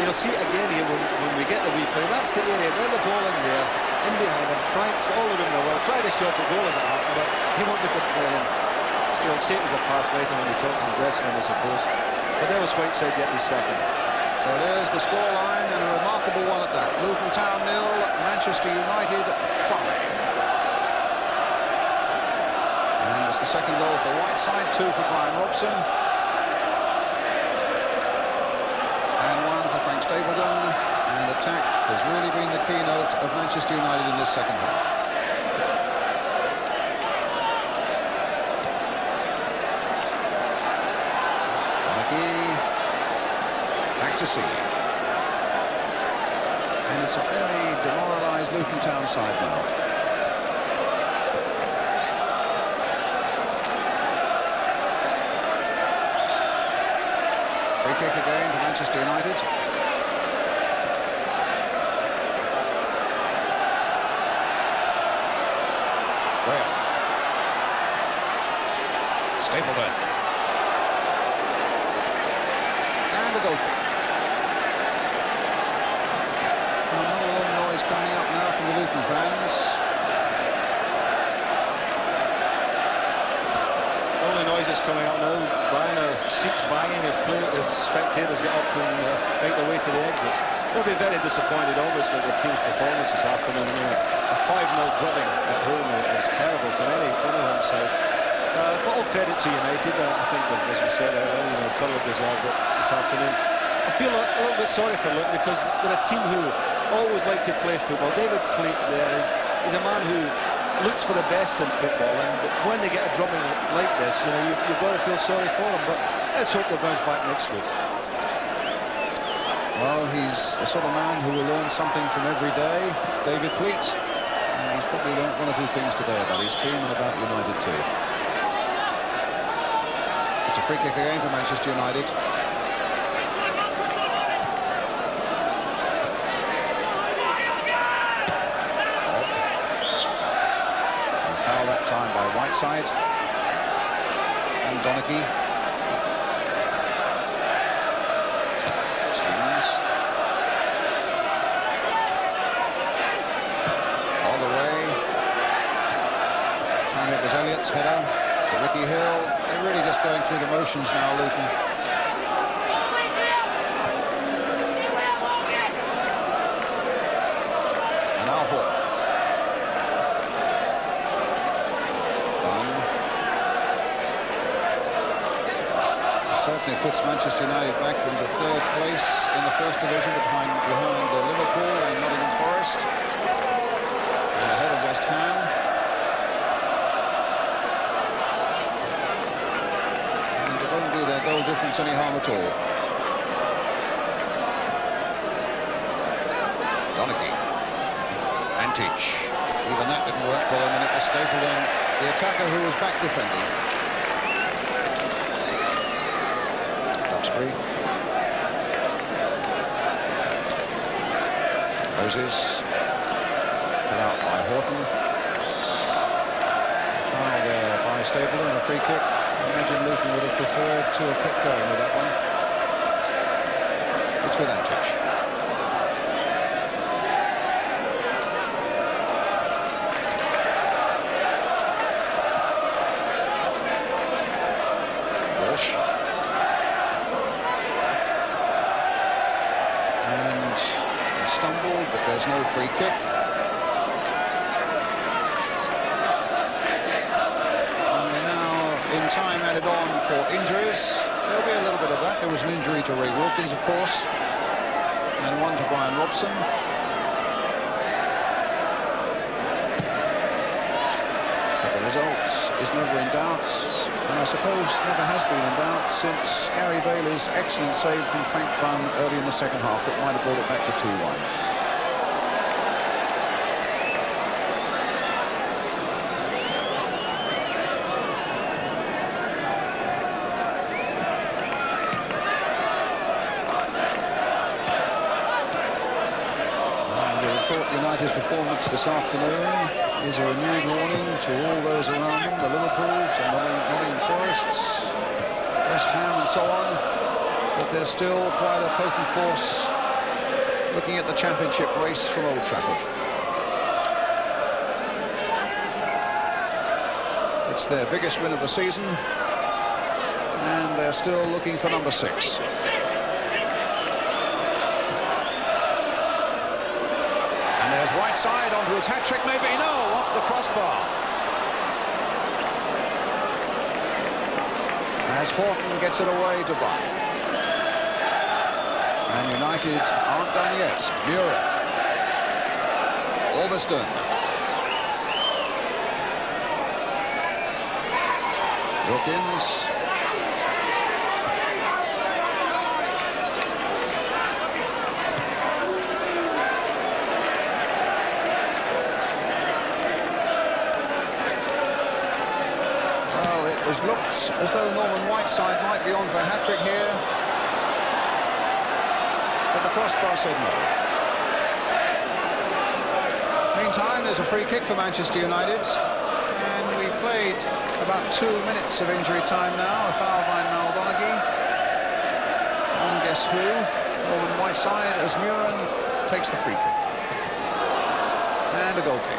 You'll see it again here when we get the replay. That's the area, there's the ball in there, in behind him. Frank's got all the room in the world, tried a shot at goal as it happened, but he won't be complaining. So you'll see it as a pass later when we talk to the dressing room, I suppose. But there was Whiteside getting his second. So there's the scoreline, and a remarkable one at that. Luton Town 0, Manchester United 5. And it's the second goal for Whiteside, 2 for Brian Robson. And 1 for Frank Stapleton. And attack has really been the keynote of Manchester United in this second half. Back to see. And it's a fairly demoralised Luton Town side now. Free kick again to Manchester United. Graham. Stapleton. And a goal kick. Coming up now from the Luton fans. All the noise that's coming up now, Brian, seats banging as spectators get up and make their way to the exits. They'll be very disappointed, obviously, with the team's performance this afternoon. A 5-0 drubbing at home is terrible for any home side. But all credit to United. I think that, as we said earlier, thoroughly deserved it this afternoon. I feel a little bit sorry for Luton because they're a team who always like to play football. David Pleat there is a man who looks for the best in football, and when they get a drubbing like this, you've got to feel sorry for him. But let's hope they bounce back next week. Well, he's the sort of man who will learn something from every day, David Pleat. And he's probably learnt 1 or 2 things today about his team and about United too. It's a free kick again for Manchester United. Time by Whiteside and Donaghy. Stevens all the way. Time it was Elliott's header to Ricky Hill. They're really just going through the motions now, Luton. And now Hawke. Certainly puts Manchester United back into 3rd place in the 1st division behind Liverpool and Nottingham Forest, and ahead of West Ham. And they won't do their goal difference any harm at all. Donaghy. Antic. Even that didn't work for them, and it was Stapleton, the attacker, who was back defending. Moses cut out by Horton. Trial there by Stapleton and a free kick. I imagine Luton would have preferred to have kept going with that one. It's with Antic. Walsh. Stumbled, but there's no free kick. And we're now in time added on for injuries. There'll be a little bit of that. There was an injury to Ray Wilkins, of course, and 1 to Brian Robson. But the result is never in doubt, and I suppose never has been in doubt since Gary Bailey's excellent save from Frank Bunn early in the second half that might have brought it back to 2-1. United's performance this afternoon is a renewed warning to all those around them, the Liverpools and Nottingham Forests, West Ham and so on, that there's still quite a potent force looking at the championship race from Old Trafford. It's their biggest win of the season, and they're still looking for number 6. And there's Whiteside onto his hat-trick, maybe, no, off the crossbar. As Horton gets it away to Bryan. And United aren't done yet. Muir. Alveston. Wilkins. Well, it has looked as though Norman Whiteside might be on for a hat-trick here. But the crossbar said no. Meantime, there's a free kick for Manchester United. And we've played about 2 minutes of injury time now. A foul by Maldonaghy. And guess who? Norman Whiteside as Murin takes the free kick. And a goal kick.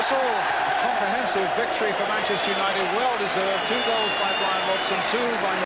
A comprehensive victory for Manchester United, well deserved. 2 goals by Brian Robson, 2 by